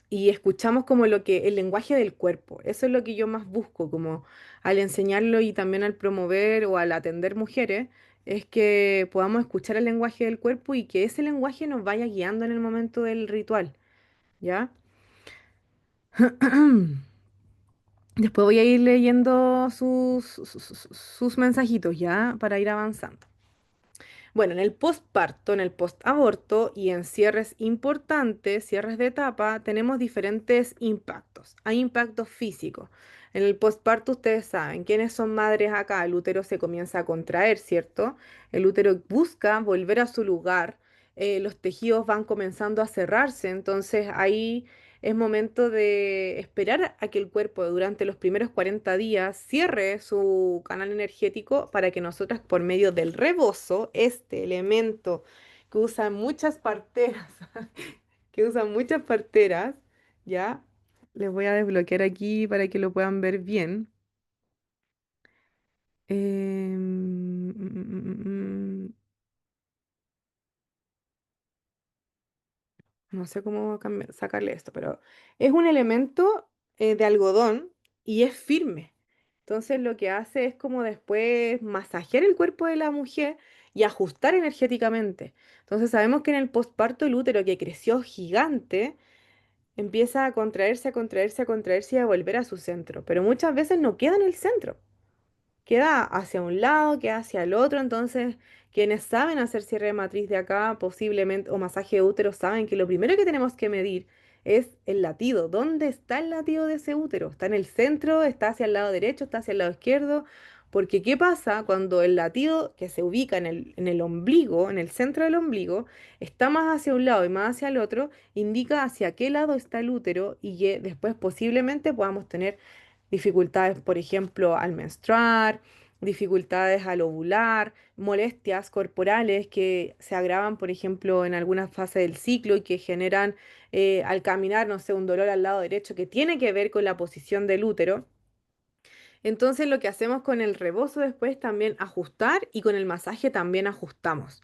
y escuchamos como lo que, el lenguaje del cuerpo. Eso es lo que yo más busco, como al enseñarlo y también al promover o al atender mujeres, es que podamos escuchar el lenguaje del cuerpo y que ese lenguaje nos vaya guiando en el momento del ritual, ¿ya? Después voy a ir leyendo sus mensajitos, ¿ya? Para ir avanzando. Bueno, en el postparto, en el postaborto y en cierres importantes, cierres de etapa, tenemos diferentes impactos. Hay impactos físicos. En el postparto, ustedes saben, ¿quiénes son madres acá? El útero se comienza a contraer, ¿cierto? El útero busca volver a su lugar, los tejidos van comenzando a cerrarse, entonces ahí es momento de esperar a que el cuerpo durante los primeros 40 días cierre su canal energético para que nosotras por medio del rebozo, este elemento que usan muchas parteras, que usan muchas parteras, ¿ya? Les voy a desbloquear aquí para que lo puedan ver bien. Em, mm, mm, mm, mm. No sé cómo sacarle esto, pero es un elemento de algodón y es firme. Entonces lo que hace es como después masajear el cuerpo de la mujer y ajustar energéticamente. Entonces sabemos que en el posparto el útero que creció gigante empieza a contraerse, a contraerse, a contraerse y a volver a su centro, pero muchas veces no queda en el centro, queda hacia un lado, queda hacia el otro, entonces quienes saben hacer cierre de matriz de acá, posiblemente, o masaje de útero, saben que lo primero que tenemos que medir es el latido. ¿Dónde está el latido de ese útero? ¿Está en el centro? ¿Está hacia el lado derecho? ¿Está hacia el lado izquierdo? Porque ¿qué pasa cuando el latido que se ubica en el ombligo, en el centro del ombligo, está más hacia un lado y más hacia el otro, indica hacia qué lado está el útero y que después posiblemente podamos tener dificultades, por ejemplo, al menstruar, dificultades al ovular, molestias corporales que se agravan, por ejemplo, en alguna fase del ciclo y que generan al caminar, no sé, un dolor al lado derecho que tiene que ver con la posición del útero. Entonces lo que hacemos con el rebozo después también ajustar y con el masaje también ajustamos.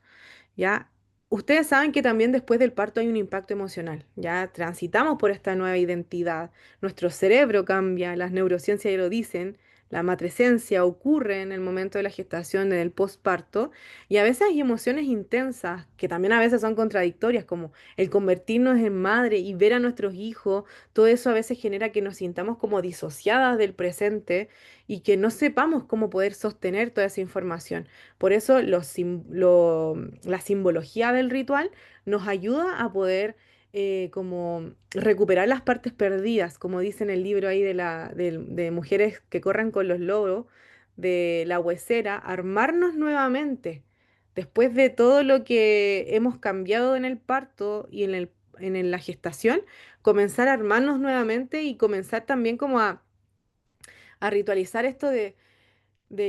¿Ya? Ustedes saben que también después del parto hay un impacto emocional, ya transitamos por esta nueva identidad, nuestro cerebro cambia, las neurociencias ya lo dicen, la matrescencia ocurre en el momento de la gestación, en el posparto, y a veces hay emociones intensas que también a veces son contradictorias, como el convertirnos en madre y ver a nuestros hijos, todo eso a veces genera que nos sintamos como disociadas del presente y que no sepamos cómo poder sostener toda esa información. Por eso la simbología del ritual nos ayuda a poder como recuperar las partes perdidas, como dice en el libro ahí de mujeres que corren con los lobos, de la huesera, armarnos nuevamente. Después de todo lo que hemos cambiado en el parto y la gestación, comenzar a armarnos nuevamente y comenzar también como a ritualizar esto de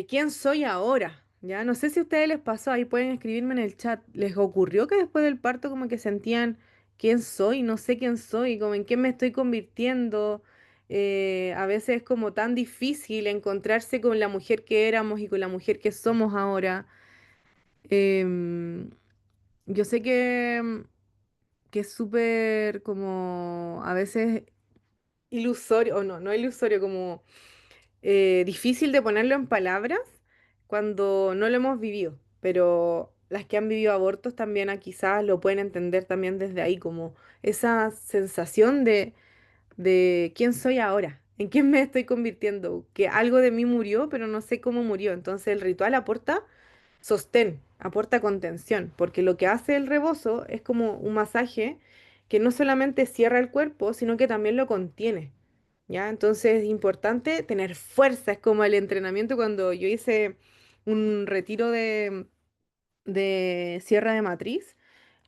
quién soy ahora, ¿ya? No sé si a ustedes les pasó, ahí pueden escribirme en el chat, ¿les ocurrió que después del parto como que sentían quién soy, no sé quién soy, como en qué me estoy convirtiendo? A veces es como tan difícil encontrarse con la mujer que éramos y con la mujer que somos ahora. Em, yo sé que es súper como a veces ilusorio, o no, no ilusorio, como difícil de ponerlo en palabras cuando no lo hemos vivido, pero las que han vivido abortos también quizás lo pueden entender también desde ahí, como esa sensación de quién soy ahora, en quién me estoy convirtiendo, que algo de mí murió, pero no sé cómo murió. Entonces el ritual aporta sostén, aporta contención, porque lo que hace el rebozo es como un masaje que no solamente cierra el cuerpo, sino que también lo contiene. ¿Ya? Entonces es importante tener fuerza, es como el entrenamiento cuando yo hice un retiro de cierre de matriz,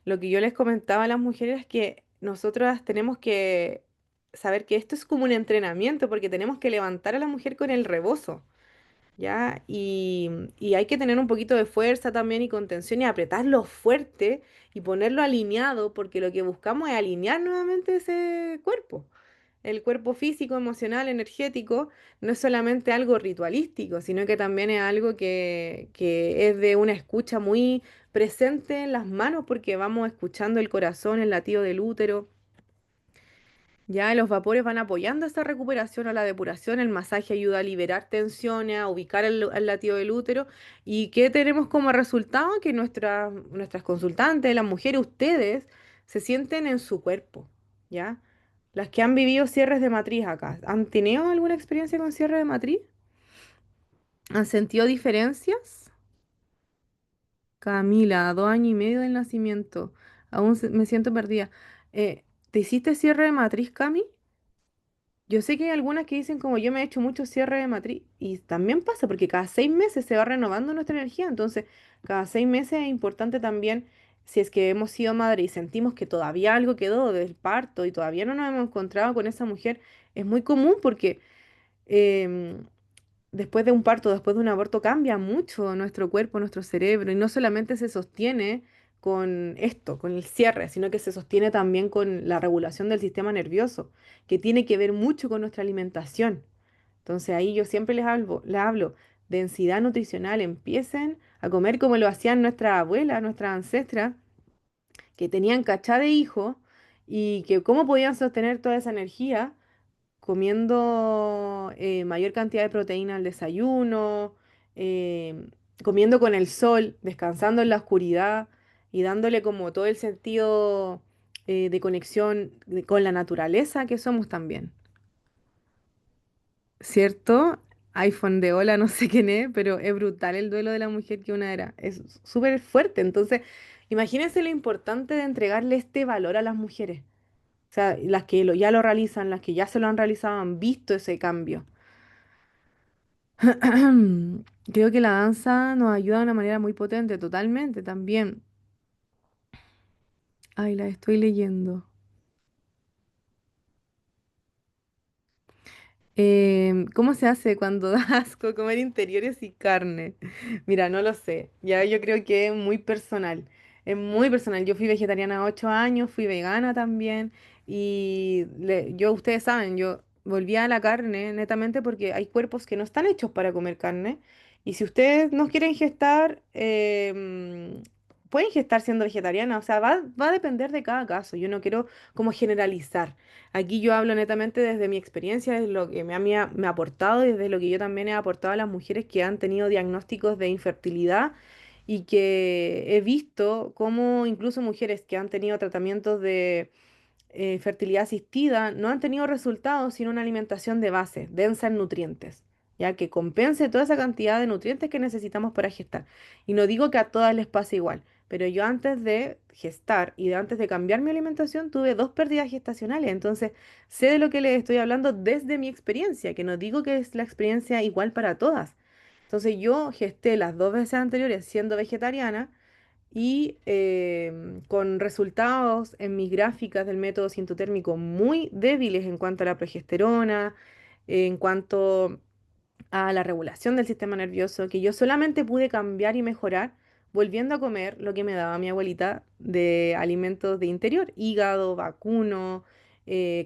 lo que yo les comentaba a las mujeres es que nosotras tenemos que saber que esto es como un entrenamiento porque tenemos que levantar a la mujer con el rebozo. ¿ya? Y hay que tener un poquito de fuerza también y contención y apretarlo fuerte y ponerlo alineado, porque lo que buscamos es alinear nuevamente ese cuerpo. El cuerpo físico, emocional, energético, no es solamente algo ritualístico, sino que también es algo que es de una escucha muy presente en las manos, porque vamos escuchando el corazón, el latido del útero. Ya los vapores van apoyando esa recuperación o la depuración, el masaje ayuda a liberar tensiones, a ubicar el latido del útero. ¿Y qué tenemos como resultado? Que nuestras consultantes, las mujeres, ustedes, se sienten en su cuerpo, ¿ya? Las que han vivido cierres de matriz acá, ¿han tenido alguna experiencia con cierre de matriz? ¿Han sentido diferencias? Camila, 2 años y medio del nacimiento, aún me siento perdida. ¿Te hiciste cierre de matriz, Cami? Yo sé que hay algunas que dicen como yo me he hecho mucho cierre de matriz y también pasa porque cada 6 meses se va renovando nuestra energía, entonces cada 6 meses es importante también si es que hemos sido madre y sentimos que todavía algo quedó del parto y todavía no nos hemos encontrado con esa mujer, es muy común porque em, después de un parto, después de un aborto, cambia mucho nuestro cuerpo, nuestro cerebro, y no solamente se sostiene con esto, con el cierre, sino que se sostiene también con la regulación del sistema nervioso, que tiene que ver mucho con nuestra alimentación. Entonces ahí yo siempre les hablo, densidad nutricional, empiecen a comer como lo hacían nuestras abuelas, nuestras ancestras, que tenían cachá de hijos y que cómo podían sostener toda esa energía comiendo mayor cantidad de proteína al desayuno, eh, comiendo con el sol, descansando en la oscuridad y dándole como todo el sentido de conexión con la naturaleza que somos también, ¿cierto? iPhone de hola, no sé quién es, pero es brutal el duelo de la mujer que una era. Es súper fuerte. Entonces, imagínense lo importante de entregarle este valor a las mujeres. O sea, las que ya lo realizan, las que ya se lo han realizado, han visto ese cambio. Creo que la danza nos ayuda de una manera muy potente, totalmente también. Ay, la estoy leyendo. ¿Cómo se hace cuando da asco comer interiores y carne? Mira, no lo sé. Ya yo creo que es muy personal. Es muy personal. Yo fui vegetariana 8 años, fui vegana también. Y ustedes saben, yo volví a la carne netamente porque hay cuerpos que no están hechos para comer carne. Y si ustedes no quieren gestar, pueden gestar siendo vegetariana. O sea, va a depender de cada caso. Yo no quiero como generalizar. Aquí yo hablo netamente desde mi experiencia, desde lo que me ha aportado y desde lo que yo también he aportado a las mujeres que han tenido diagnósticos de infertilidad y que he visto cómo incluso mujeres que han tenido tratamientos de fertilidad asistida no han tenido resultados sin una alimentación de base, densa en nutrientes, ya que compense toda esa cantidad de nutrientes que necesitamos para gestar. Y no digo que a todas les pase igual, pero yo antes de gestar y antes de cambiar mi alimentación tuve 2 pérdidas gestacionales, entonces sé de lo que les estoy hablando desde mi experiencia, que no digo que es la experiencia igual para todas. Entonces yo gesté las 2 veces anteriores siendo vegetariana y con resultados en mis gráficas del método sintotérmico muy débiles en cuanto a la progesterona, en cuanto a la regulación del sistema nervioso, que yo solamente pude cambiar y mejorar volviendo a comer lo que me daba mi abuelita de alimentos de interior, hígado, vacuno,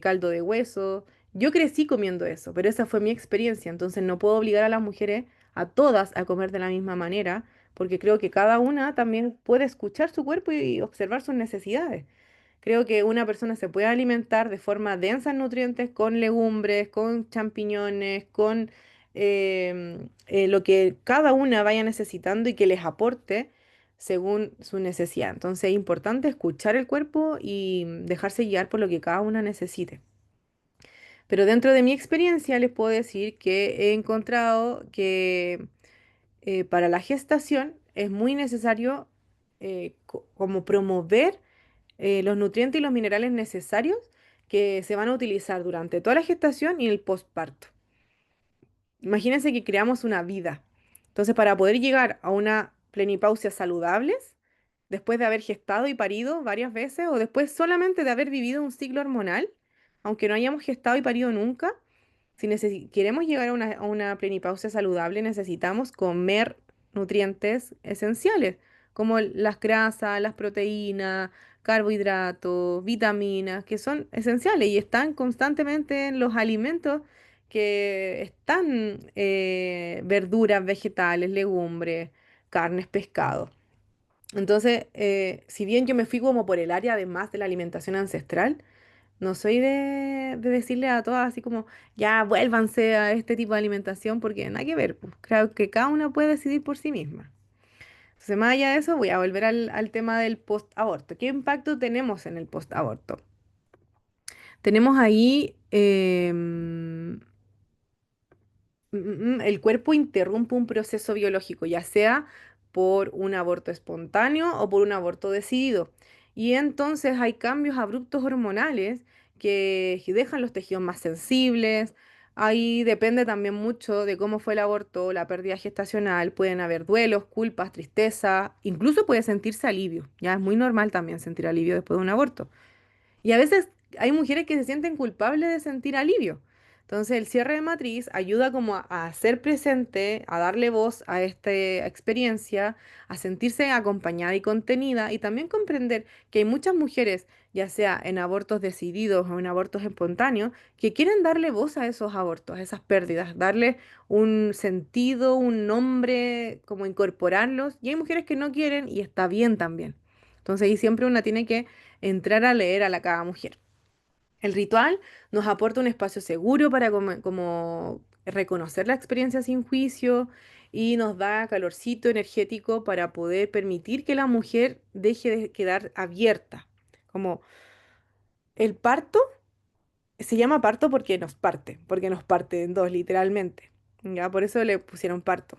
caldo de hueso. Yo crecí comiendo eso, pero esa fue mi experiencia, entonces no puedo obligar a las mujeres, a todas, a comer de la misma manera, porque creo que cada una también puede escuchar su cuerpo y observar sus necesidades. Creo que una persona se puede alimentar de forma densa en nutrientes con legumbres, con champiñones, con lo que cada una vaya necesitando y que les aporte según su necesidad. Entonces es importante escuchar el cuerpo y dejarse guiar por lo que cada una necesite. Pero dentro de mi experiencia les puedo decir que he encontrado que para la gestación es muy necesario como promover los nutrientes y los minerales necesarios que se van a utilizar durante toda la gestación y el posparto. Imagínense que creamos una vida. Entonces, para poder llegar a una plenipausia saludables, después de haber gestado y parido varias veces, o después solamente de haber vivido un ciclo hormonal, aunque no hayamos gestado y parido nunca, si queremos llegar a una prenipausia saludable, necesitamos comer nutrientes esenciales, como las grasas, las proteínas, carbohidratos, vitaminas, que son esenciales y están constantemente en los alimentos que están verduras, vegetales, legumbres, carnes, pescado. Entonces, si bien yo me fui como por el área de más de la alimentación ancestral, no soy de decirle a todas así como, ya vuélvanse a este tipo de alimentación porque nada que ver, pues. Creo que cada una puede decidir por sí misma. Entonces, más allá de eso, voy a volver al tema del post-aborto. ¿Qué impacto tenemos en el post-aborto? Tenemos ahí el cuerpo interrumpe un proceso biológico, ya sea por un aborto espontáneo o por un aborto decidido. Y entonces hay cambios abruptos hormonales que dejan los tejidos más sensibles. Ahí depende también mucho de cómo fue el aborto, la pérdida gestacional. Pueden haber duelos, culpas, tristeza, incluso puede sentirse alivio. Ya es muy normal también sentir alivio después de un aborto. Y a veces hay mujeres que se sienten culpables de sentir alivio. Entonces el cierre de matriz ayuda como a hacer presente, a darle voz a esta experiencia, a sentirse acompañada y contenida y también comprender que hay muchas mujeres, ya sea en abortos decididos o en abortos espontáneos, que quieren darle voz a esos abortos, a esas pérdidas, darle un sentido, un nombre, como incorporarlos. Y hay mujeres que no quieren y está bien también. Entonces ahí siempre una tiene que entrar a leer a la cada mujer. El ritual nos aporta un espacio seguro para como reconocer la experiencia sin juicio y nos da calorcito energético para poder permitir que la mujer deje de quedar abierta. Como el parto se llama parto porque nos parte en dos, literalmente. ¿Ya? Por eso le pusieron parto.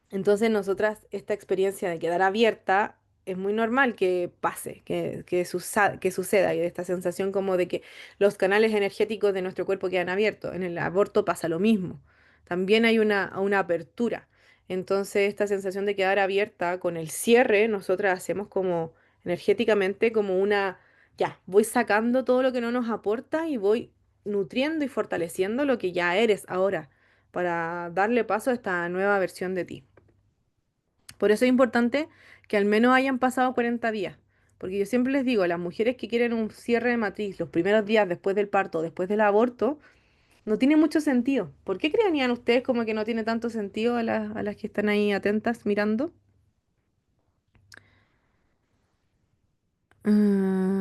Entonces, nosotras, esta experiencia de quedar abierta es muy normal que pase, que suceda, y esta sensación como de que los canales energéticos de nuestro cuerpo quedan abiertos. En el aborto pasa lo mismo. También hay una apertura. Entonces, esta sensación de quedar abierta con el cierre, nosotras hacemos como energéticamente como ya, voy sacando todo lo que no nos aporta y voy nutriendo y fortaleciendo lo que ya eres ahora para darle paso a esta nueva versión de ti. Por eso es importante que al menos hayan pasado 40 días, porque yo siempre les digo, a las mujeres que quieren un cierre de matriz los primeros días después del parto, después del aborto, no tiene mucho sentido. ¿Por qué creían ustedes como que no tiene tanto sentido a las que están ahí atentas mirando? Mm,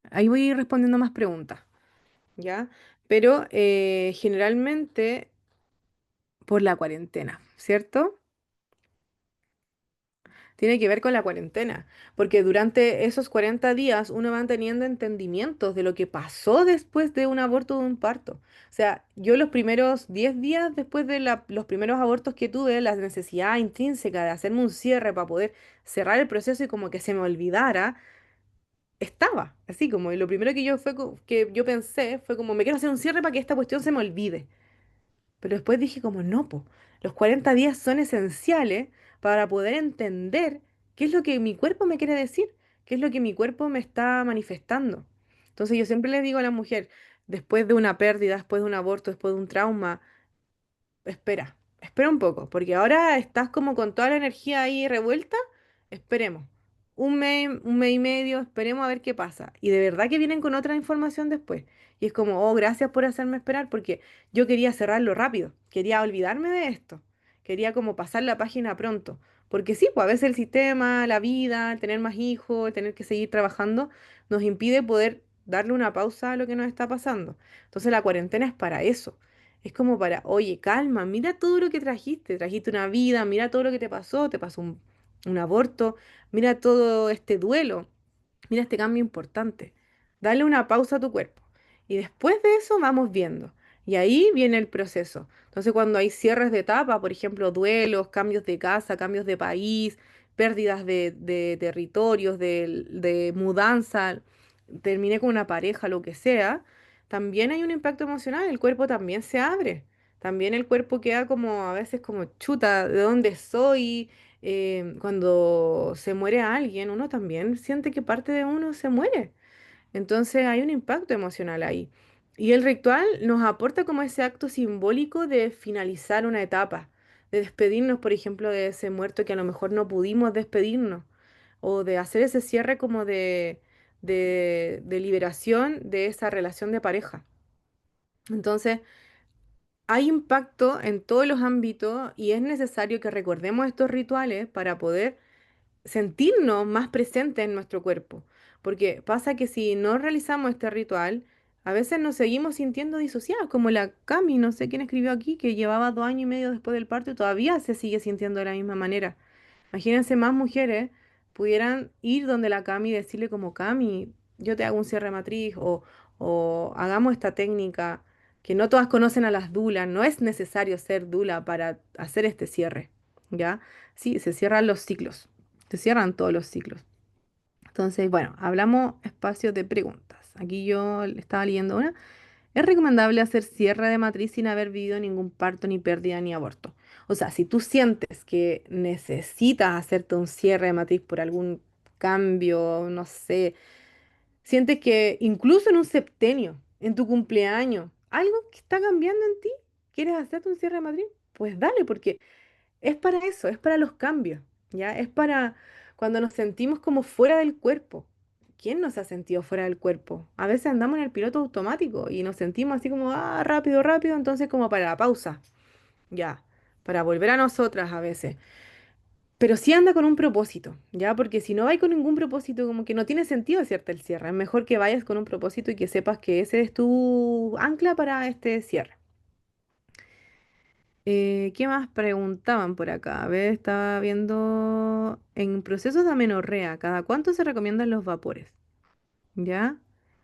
ahí voy a ir respondiendo más preguntas, ¿ya? Pero generalmente por la cuarentena, ¿cierto? Tiene que ver con la cuarentena, porque durante esos 40 días uno va teniendo entendimientos de lo que pasó después de un aborto o de un parto. O sea, yo los primeros 10 días después de los primeros abortos que tuve, la necesidad intrínseca de hacerme un cierre para poder cerrar el proceso y como que se me olvidara, estaba así como, y lo primero que que yo pensé fue como, me quiero hacer un cierre para que esta cuestión se me olvide. Pero después dije como no, po, los 40 días son esenciales para poder entender qué es lo que mi cuerpo me quiere decir, qué es lo que mi cuerpo me está manifestando. Entonces yo siempre le digo a la mujer, después de una pérdida, después de un aborto, después de un trauma, espera un poco, porque ahora estás como con toda la energía ahí revuelta. Esperemos. Un mes y medio, esperemos a ver qué pasa. Y de verdad que vienen con otra información después. Y es como, oh, gracias por hacerme esperar, porque yo quería cerrarlo rápido, quería olvidarme de esto, quería como pasar la página pronto. Porque sí, pues a veces el sistema, la vida, el tener más hijos, el tener que seguir trabajando, nos impide poder darle una pausa a lo que nos está pasando. Entonces la cuarentena es para eso. Es como para, oye, calma, mira todo lo que trajiste. Trajiste una vida, mira todo lo que te pasó un aborto, mira todo este duelo, mira este cambio importante. Dale una pausa a tu cuerpo. Y después de eso vamos viendo. Y ahí viene el proceso. Entonces, cuando hay cierres de etapa, por ejemplo, duelos, cambios de casa, cambios de país, pérdidas de territorios, de mudanza, terminé con una pareja, lo que sea, también hay un impacto emocional. El cuerpo también se abre. También el cuerpo queda como a veces como chuta, ¿de dónde soy? cuando se muere alguien, uno también siente que parte de uno se muere. Entonces hay un impacto emocional ahí. Y el ritual nos aporta como ese acto simbólico de finalizar una etapa, de despedirnos, por ejemplo, de ese muerto que a lo mejor no pudimos despedirnos, o de hacer ese cierre como de liberación de esa relación de pareja. Entonces, hay impacto en todos los ámbitos y es necesario que recordemos estos rituales para poder sentirnos más presentes en nuestro cuerpo. Porque pasa que si no realizamos este ritual, a veces nos seguimos sintiendo disociados, como la Cami, no sé quién escribió aquí, que llevaba 2 años y medio después del parto y todavía se sigue sintiendo de la misma manera. Imagínense más mujeres pudieran ir donde la Cami y decirle como Cami, yo te hago un cierre matriz o hagamos esta técnica, que no todas conocen a las dulas, no es necesario ser dula para hacer este cierre, ¿ya? Sí, se cierran los ciclos, se cierran todos los ciclos. Entonces, bueno, hablamos espacio de preguntas. Aquí yo estaba leyendo una. Es recomendable hacer cierre de matriz sin haber vivido ningún parto, ni pérdida, ni aborto. O sea, si tú sientes que necesitas hacerte un cierre de matriz por algún cambio, no sé, sientes que incluso en un septenio, en tu cumpleaños, algo que está cambiando en ti, quieres hacerte un cierre de matriz, pues dale, porque es para eso, es para los cambios, ¿ya? Es para cuando nos sentimos como fuera del cuerpo. ¿Quién nos ha sentido fuera del cuerpo? A veces andamos en el piloto automático y nos sentimos así como, ah, rápido, rápido, entonces como para la pausa, ya, para volver a nosotras a veces. Pero sí anda con un propósito, ¿ya? Porque si no vais con ningún propósito, como que no tiene sentido hacerte el cierre. Es mejor que vayas con un propósito y que sepas que ese es tu ancla para este cierre. ¿Qué más preguntaban por acá? A ver, estaba viendo en procesos de amenorrea, ¿cada cuánto se recomiendan los vapores? ¿Ya?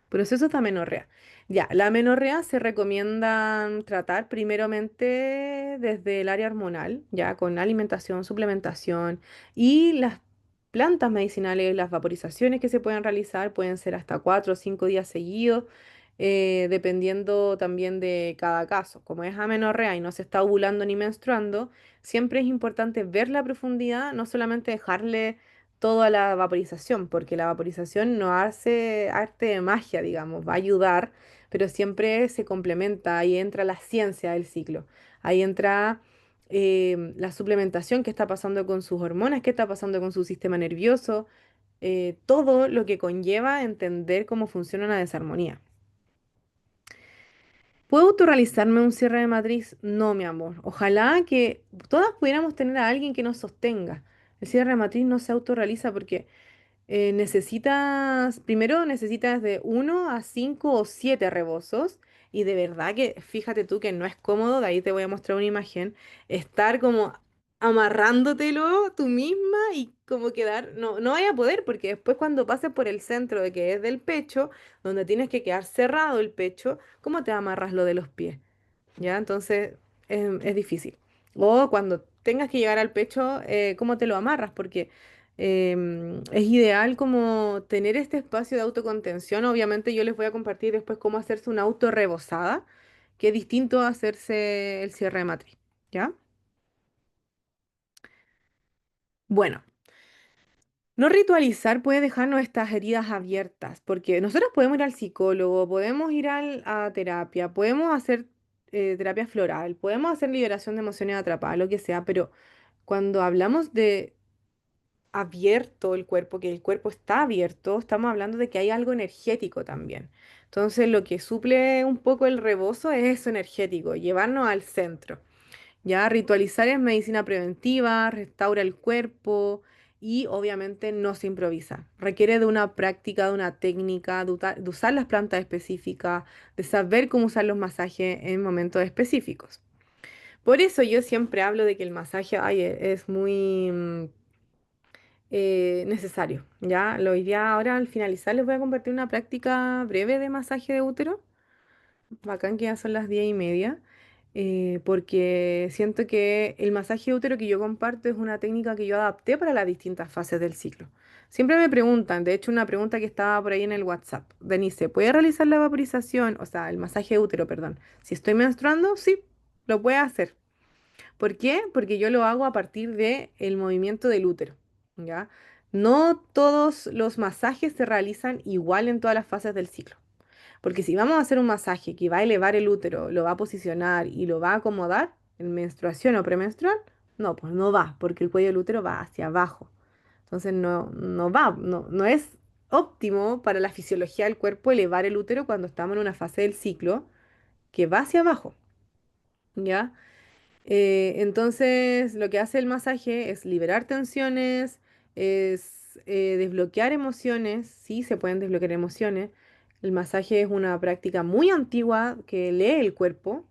Procesos de amenorrea. Ya, la amenorrea se recomienda tratar primeramente desde el área hormonal, ya con alimentación, suplementación y las plantas medicinales, las vaporizaciones que se pueden realizar pueden ser hasta 4 o 5 días seguidos, dependiendo también de cada caso. Como es amenorrea y no se está ovulando ni menstruando, siempre es importante ver la profundidad, no solamente dejarle toda la vaporización, porque la vaporización no hace arte de magia, digamos, va a ayudar, pero siempre se complementa, ahí entra la ciencia del ciclo, ahí entra la suplementación, qué está pasando con sus hormonas, qué está pasando con su sistema nervioso, todo lo que conlleva entender cómo funciona una desarmonía. ¿Puedo autorrealizarme un cierre de matriz? No, mi amor. Ojalá que todas pudiéramos tener a alguien que nos sostenga. El cierre de matriz no se autorrealiza porque primero necesitas de 1 a 5 o 7 rebozos y de verdad que fíjate tú que no es cómodo, de ahí te voy a mostrar una imagen, estar como amarrándotelo tú misma y como quedar, no, no vaya a poder porque después cuando pases por el centro de que es del pecho, donde tienes que quedar cerrado el pecho, ¿cómo te amarras lo de los pies? ¿Ya? Entonces es difícil. O cuando tengas que llegar al pecho, ¿cómo te lo amarras? Porque es ideal como tener este espacio de autocontención. Obviamente yo les voy a compartir después cómo hacerse una auto rebozada, que es distinto a hacerse el cierre de matriz. ¿Ya? Bueno. No ritualizar puede dejarnos estas heridas abiertas, porque nosotros podemos ir al psicólogo, podemos ir a terapia, podemos hacer terapia floral, podemos hacer liberación de emociones atrapadas, lo que sea, pero cuando hablamos de abierto el cuerpo, que el cuerpo está abierto, estamos hablando de que hay algo energético también. Entonces, lo que suple un poco el rebozo es eso energético, llevarnos al centro. Ya, ritualizar es medicina preventiva, restaura el cuerpo y obviamente no se improvisa. Requiere de una práctica, de una técnica, de usar las plantas específicas, de saber cómo usar los masajes en momentos específicos. Por eso yo siempre hablo de que el masaje ay, es muy necesario. Ya, hoy día ahora al finalizar les voy a compartir una práctica breve de masaje de útero. Bacán que ya son las 10:30, porque siento que el masaje de útero que yo comparto es una técnica que yo adapté para las distintas fases del ciclo. Siempre me preguntan, de hecho una pregunta que estaba por ahí en el WhatsApp, Denise, ¿puede realizar la vaporización, o sea, el masaje de útero, perdón? Si estoy menstruando, sí, lo puede hacer. ¿Por qué? Porque yo lo hago a partir de el movimiento del útero, ¿ya? No todos los masajes se realizan igual en todas las fases del ciclo. Porque si vamos a hacer un masaje que va a elevar el útero, lo va a posicionar y lo va a acomodar en menstruación o premenstrual, no, pues no va, porque el cuello del útero va hacia abajo. Entonces no va, no es óptimo para la fisiología del cuerpo elevar el útero cuando estamos en una fase del ciclo que va hacia abajo, ¿ya? Entonces, lo que hace el masaje es liberar tensiones, es desbloquear emociones, sí, se pueden desbloquear emociones. El masaje es una práctica muy antigua que lee el cuerpo,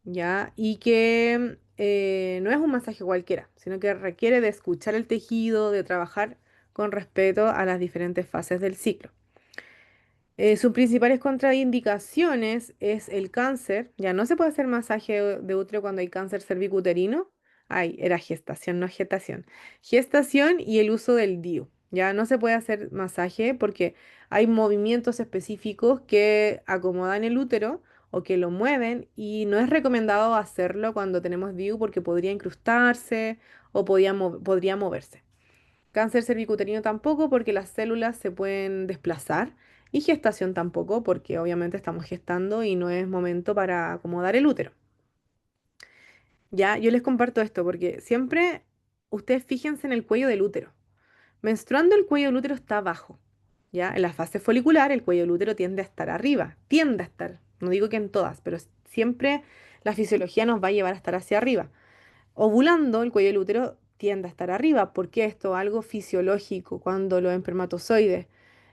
¿ya? Y que no es un masaje cualquiera, sino que requiere de escuchar el tejido, de trabajar con respeto a las diferentes fases del ciclo. Sus principales contraindicaciones es el cáncer. Ya no se puede hacer masaje de útero cuando hay cáncer cervicuterino. Ay, era gestación, no gestación. Gestación y el uso del DIU. Ya no se puede hacer masaje porque hay movimientos específicos que acomodan el útero o que lo mueven y no es recomendado hacerlo cuando tenemos DIU porque podría incrustarse o podría moverse. Cáncer cervicuterino tampoco porque las células se pueden desplazar y gestación tampoco porque obviamente estamos gestando y no es momento para acomodar el útero. Ya, yo les comparto esto porque siempre ustedes fíjense en el cuello del útero. Menstruando el cuello del útero está abajo. Ya, en la fase folicular el cuello del útero tiende a estar arriba, tiende a estar. No digo que en todas, pero siempre la fisiología nos va a llevar a estar hacia arriba. Ovulando, el cuello del útero tiende a estar arriba, porque esto es algo fisiológico. Cuando los espermatozoides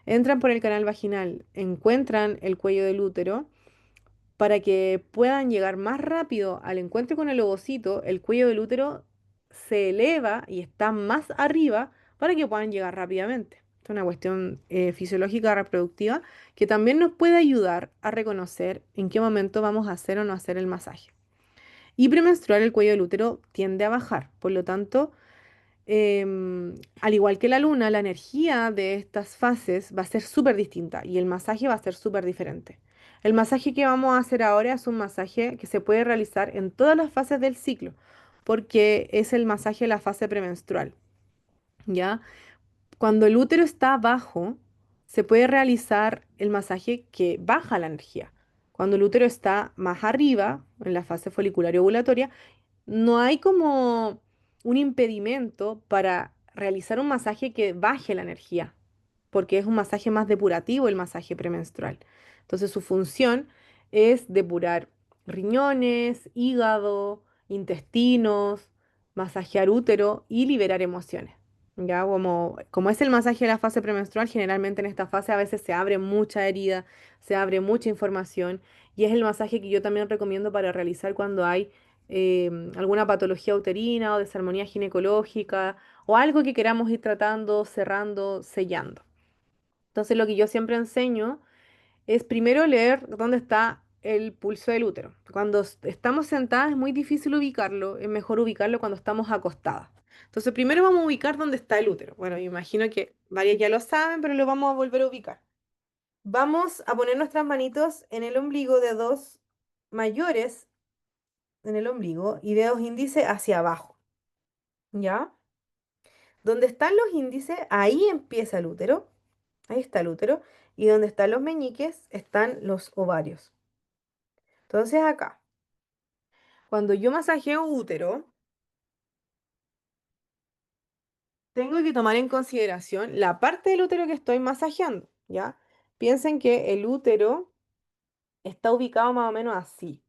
entran por el canal vaginal, encuentran el cuello del útero, para que puedan llegar más rápido al encuentro con el ovocito, el cuello del útero se eleva y está más arriba para que puedan llegar rápidamente. Esto es una cuestión fisiológica reproductiva que también nos puede ayudar a reconocer en qué momento vamos a hacer o no hacer el masaje. Y premenstrual, el cuello del útero tiende a bajar. Por lo tanto, al igual que la luna, la energía de estas fases va a ser súper distinta y el masaje va a ser súper diferente. El masaje que vamos a hacer ahora es un masaje que se puede realizar en todas las fases del ciclo, porque es el masaje de la fase premenstrual, ¿ya? Cuando el útero está bajo, se puede realizar el masaje que baja la energía. Cuando el útero está más arriba, en la fase folicular y ovulatoria, no hay como un impedimento para realizar un masaje que baje la energía, porque es un masaje más depurativo el masaje premenstrual. Entonces su función es depurar riñones, hígado, intestinos, masajear útero y liberar emociones. Ya como es el masaje de la fase premenstrual, generalmente en esta fase a veces se abre mucha herida, se abre mucha información y es el masaje que yo también recomiendo para realizar cuando hay alguna patología uterina o desarmonía ginecológica o algo que queramos ir tratando, cerrando, sellando. Entonces lo que yo siempre enseño es primero leer dónde está el pulso del útero. Cuando estamos sentadas es muy difícil ubicarlo, es mejor ubicarlo cuando estamos acostadas. Entonces primero vamos a ubicar dónde está el útero. Bueno, me imagino que varias ya lo saben, pero lo vamos a volver a ubicar. Vamos a poner nuestras manitos en el ombligo, dedos mayores en el ombligo y dedos índice hacia abajo, ¿ya? Donde están los índices, ahí empieza el útero, ahí está el útero, y donde están los meñiques están los ovarios. Entonces acá, cuando yo masajeo útero, tengo que tomar en consideración la parte del útero que estoy masajeando, ¿ya? Piensen que el útero está ubicado más o menos así,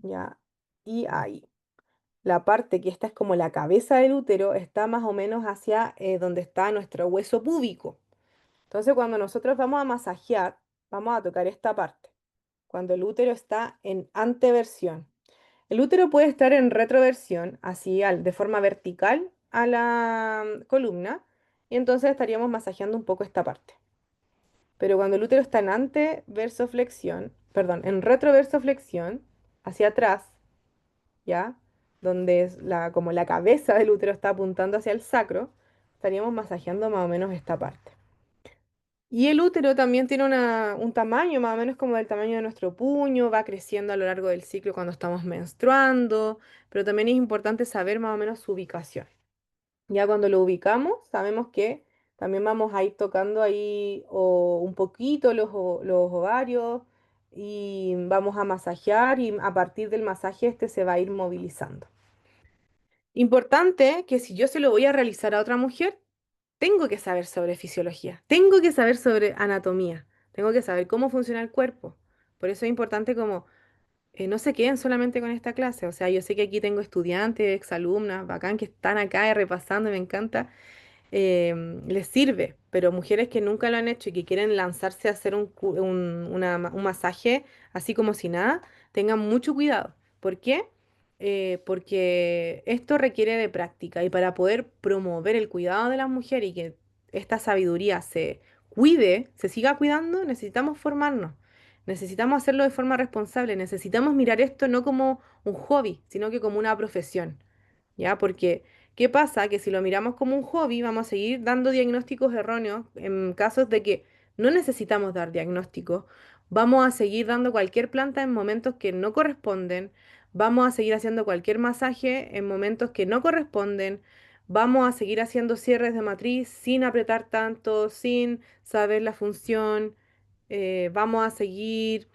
¿ya? Y ahí. La parte que esta es como la cabeza del útero está más o menos hacia donde está nuestro hueso púbico. Entonces, cuando nosotros vamos a masajear, vamos a tocar esta parte, cuando el útero está en anteversión. El útero puede estar en retroversión, así de forma vertical a la columna, y entonces estaríamos masajeando un poco esta parte. Pero cuando el útero está en anteversoflexión, perdón, en retroversoflexión, hacia atrás, ¿ya? Donde es como la cabeza del útero está apuntando hacia el sacro, estaríamos masajeando más o menos esta parte. Y el útero también tiene un tamaño más o menos como del tamaño de nuestro puño, va creciendo a lo largo del ciclo cuando estamos menstruando, pero también es importante saber más o menos su ubicación. Ya cuando lo ubicamos, sabemos que también vamos a ir tocando ahí o un poquito los ovarios y vamos a masajear y a partir del masaje este se va a ir movilizando. Importante que si yo se lo voy a realizar a otra mujer, tengo que saber sobre fisiología, tengo que saber sobre anatomía, tengo que saber cómo funciona el cuerpo. Por eso es importante como no se queden solamente con esta clase. O sea, yo sé que aquí tengo estudiantes, exalumnas, bacán, que están acá repasando y me encanta les sirve, pero mujeres que nunca lo han hecho y que quieren lanzarse a hacer un masaje así como si nada, tengan mucho cuidado. ¿Por qué? Porque esto requiere de práctica y para poder promover el cuidado de las mujeres y que esta sabiduría se cuide, se siga cuidando, necesitamos formarnos. Necesitamos hacerlo de forma responsable, necesitamos mirar esto no como un hobby, sino que como una profesión. ¿Ya? Porque, ¿qué pasa? Que si lo miramos como un hobby, vamos a seguir dando diagnósticos erróneos en casos de que no necesitamos dar diagnósticos. Vamos a seguir dando cualquier planta en momentos que no corresponden. Vamos a seguir haciendo cualquier masaje en momentos que no corresponden. Vamos a seguir haciendo cierres de matriz sin apretar tanto, sin saber la función. Vamos a seguir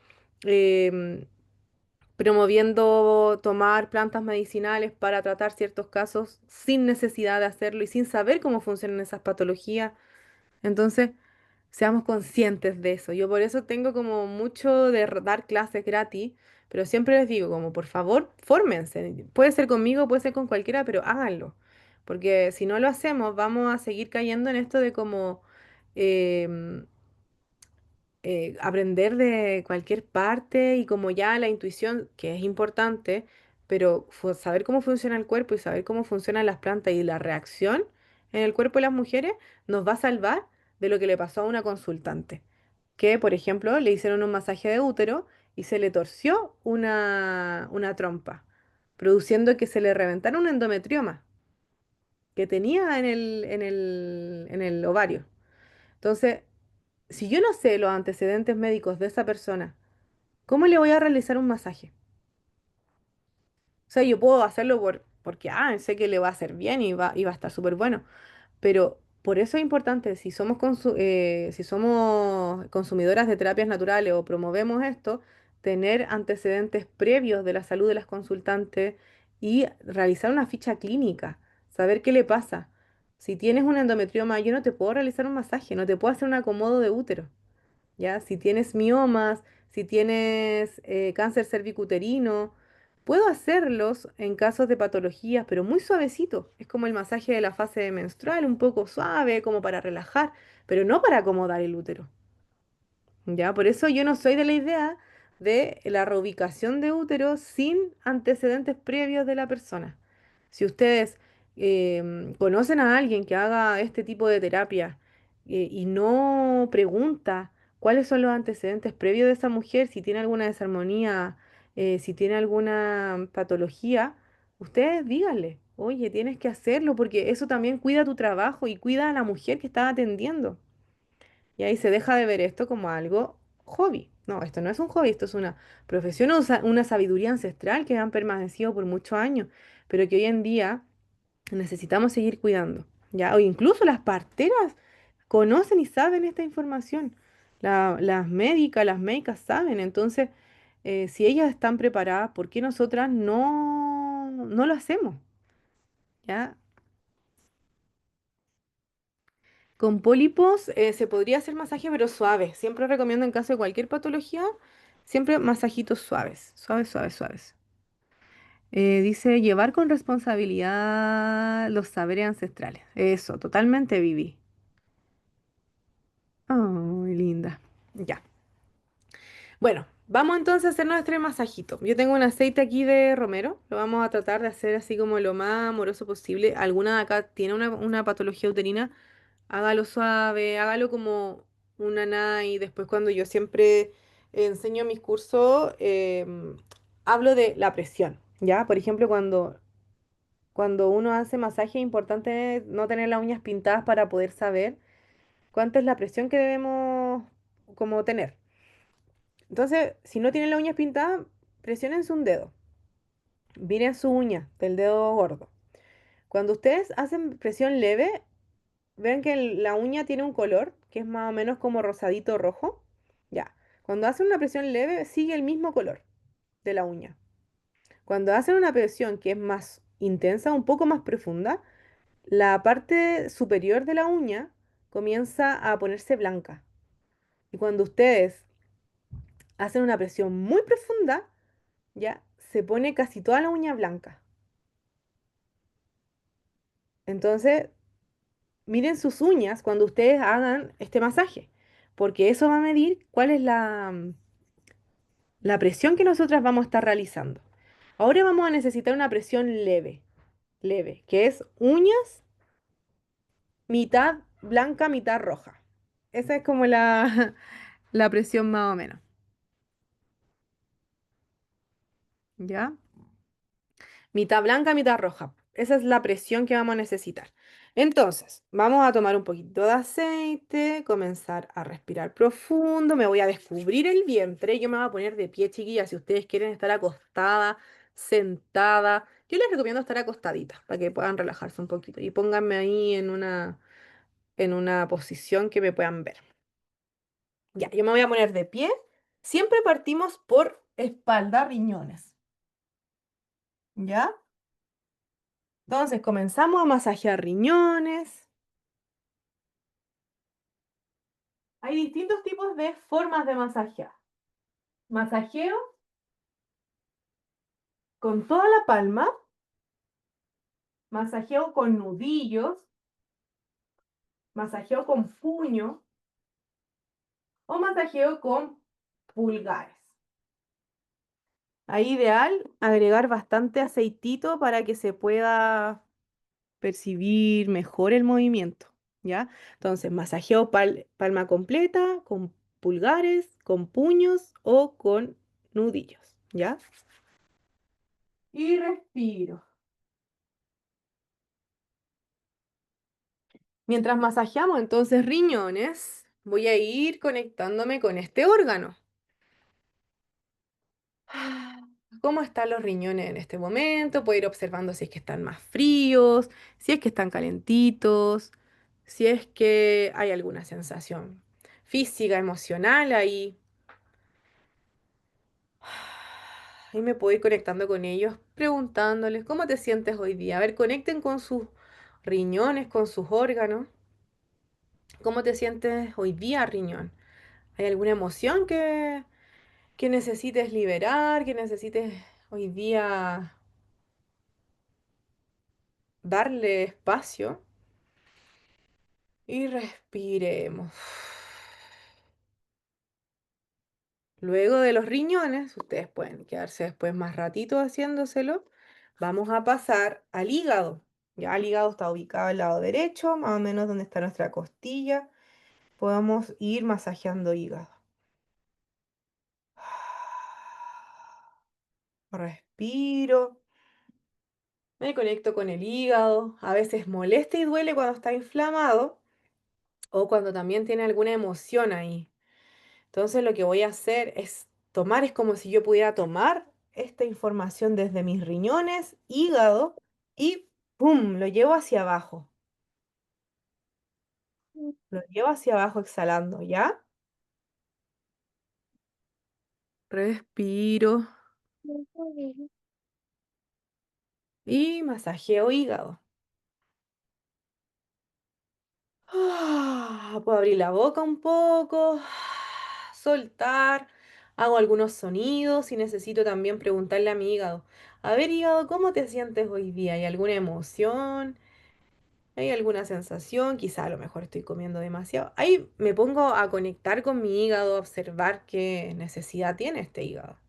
em, promoviendo tomar plantas medicinales para tratar ciertos casos sin necesidad de hacerlo y sin saber cómo funcionan esas patologías. Entonces, seamos conscientes de eso. Yo por eso tengo como mucho de dar clases gratis, pero siempre les digo como, por favor, fórmense. Puede ser conmigo, puede ser con cualquiera, pero háganlo. Porque si no lo hacemos, vamos a seguir cayendo en esto de como em, aprender de cualquier parte y como ya la intuición, que es importante, pero saber cómo funciona el cuerpo y saber cómo funcionan las plantas y la reacción en el cuerpo de las mujeres nos va a salvar de lo que le pasó a una consultante, que por ejemplo le hicieron un masaje de útero y se le torció una trompa, produciendo que se le reventara un endometrioma que tenía en el ovario. Entonces, si yo no sé los antecedentes médicos de esa persona, ¿cómo le voy a realizar un masaje? O sea, yo puedo hacerlo porque sé que le va a hacer bien y va a estar súper bueno. Pero por eso es importante, si somos consumidoras de terapias naturales o promovemos esto, tener antecedentes previos de la salud de las consultantes y realizar una ficha clínica, saber qué le pasa. Si tienes un endometrioma, yo no te puedo realizar un masaje, no te puedo hacer un acomodo de útero. ¿Ya? Si tienes miomas, si tienes cáncer cervicuterino, puedo hacerlos en casos de patologías, pero muy suavecito. Es como el masaje de la fase menstrual, un poco suave, como para relajar, pero no para acomodar el útero. ¿Ya? Por eso yo no soy de la idea de la reubicación de útero sin antecedentes previos de la persona. Si ustedes conocen a alguien que haga este tipo de terapia y no pregunta cuáles son los antecedentes previos de esa mujer, si tiene alguna desarmonía, si tiene alguna patología, ustedes díganle, oye, tienes que hacerlo porque eso también cuida tu trabajo y cuida a la mujer que estás atendiendo. Y ahí se deja de ver esto como algo hobby. No, esto no es un hobby, esto es una profesión, una sabiduría ancestral que han permanecido por muchos años, pero que hoy en día necesitamos seguir cuidando. ¿Ya? O incluso las parteras conocen y saben esta información. Las médicas, las médicas saben. Entonces, si ellas están preparadas, ¿por qué nosotras no lo hacemos? ¿Ya? Con pólipos se podría hacer masaje, pero suave. Siempre recomiendo en caso de cualquier patología, siempre masajitos suaves, suaves, suaves, suaves. Dice, llevar con responsabilidad los saberes ancestrales. Eso, totalmente viví. Ay, linda. Ya. Bueno, vamos entonces a hacer nuestro masajito. Yo tengo un aceite aquí de romero. Lo vamos a tratar de hacer así como lo más amoroso posible. Alguna de acá tiene una patología uterina. Hágalo suave, hágalo como una nada y después cuando yo siempre enseño mis cursos, hablo de la presión, ¿ya? Por ejemplo, cuando uno hace masaje es importante no tener las uñas pintadas para poder saber. cuánto es la presión que debemos como tener. Entonces, si no tienen las uñas pintadas, presionen un dedo. Miren su uña del dedo gordo. Cuando ustedes hacen presión leve, ven que la uña tiene un color que es más o menos como rosadito rojo. Ya. Cuando hacen una presión leve, sigue el mismo color de la uña. Cuando hacen una presión que es más intensa, un poco más profunda, la parte superior de la uña comienza a ponerse blanca. Y cuando ustedes hacen una presión muy profunda, ya se pone casi toda la uña blanca. Entonces, miren sus uñas cuando ustedes hagan este masaje, porque eso va a medir cuál es la presión que nosotras vamos a estar realizando. Ahora vamos a necesitar una presión leve, leve, que es uñas mitad blanca, mitad roja. Esa es como la presión más o menos. ¿Ya? Mitad blanca, mitad roja. Esa es la presión que vamos a necesitar. Entonces, vamos a tomar un poquito de aceite, comenzar a respirar profundo. Me voy a descubrir el vientre. Yo me voy a poner de pie, chiquillas. Si ustedes quieren estar acostada, sentada, yo les recomiendo estar acostaditas para que puedan relajarse un poquito. Y pónganme ahí en una posición que me puedan ver. Ya, yo me voy a poner de pie. Siempre partimos por espalda, riñones. ¿Ya? Entonces comenzamos a masajear riñones. Hay distintos tipos de formas de masajear. Masajeo con toda la palma, masajeo con nudillos, masajeo con puño o masajeo con pulgares. Ahí ideal agregar bastante aceitito para que se pueda percibir mejor el movimiento, ¿ya? Entonces, masajeo palma completa, con pulgares, con puños o con nudillos, ¿ya? Y respiro. Mientras masajeamos entonces riñones, voy a ir conectándome con este órgano. ¿Cómo están los riñones en este momento? Puedo ir observando si es que están más fríos, si es que están calentitos, si es que hay alguna sensación física, emocional ahí. Y me puedo ir conectando con ellos, preguntándoles, ¿cómo te sientes hoy día? A ver, conecten con sus riñones, con sus órganos. ¿Cómo te sientes hoy día, riñón? ¿Hay alguna emoción que necesites liberar, que necesites hoy día darle espacio? Y respiremos. Luego de los riñones, ustedes pueden quedarse después más ratito haciéndoselo. Vamos a pasar al hígado. Ya el hígado está ubicado al lado derecho, más o menos donde está nuestra costilla. Podemos ir masajeando hígado. Respiro, me conecto con el hígado. A veces molesta y duele cuando está inflamado o cuando también tiene alguna emoción ahí. Entonces lo que voy a hacer es tomar, es como si yo pudiera tomar esta información desde mis riñones, hígado y ¡pum! Lo llevo hacia abajo. Lo llevo hacia abajo exhalando, ¿ya? Respiro y masajeo hígado. Puedo abrir la boca un poco, soltar, hago algunos sonidos y necesito también preguntarle a mi hígado. A ver, hígado, ¿cómo te sientes hoy día? ¿Hay alguna emoción? ¿Hay alguna sensación? Quizá a lo mejor estoy comiendo demasiado. Ahí me pongo a conectar con mi hígado, a observar qué necesidad tiene este hígado.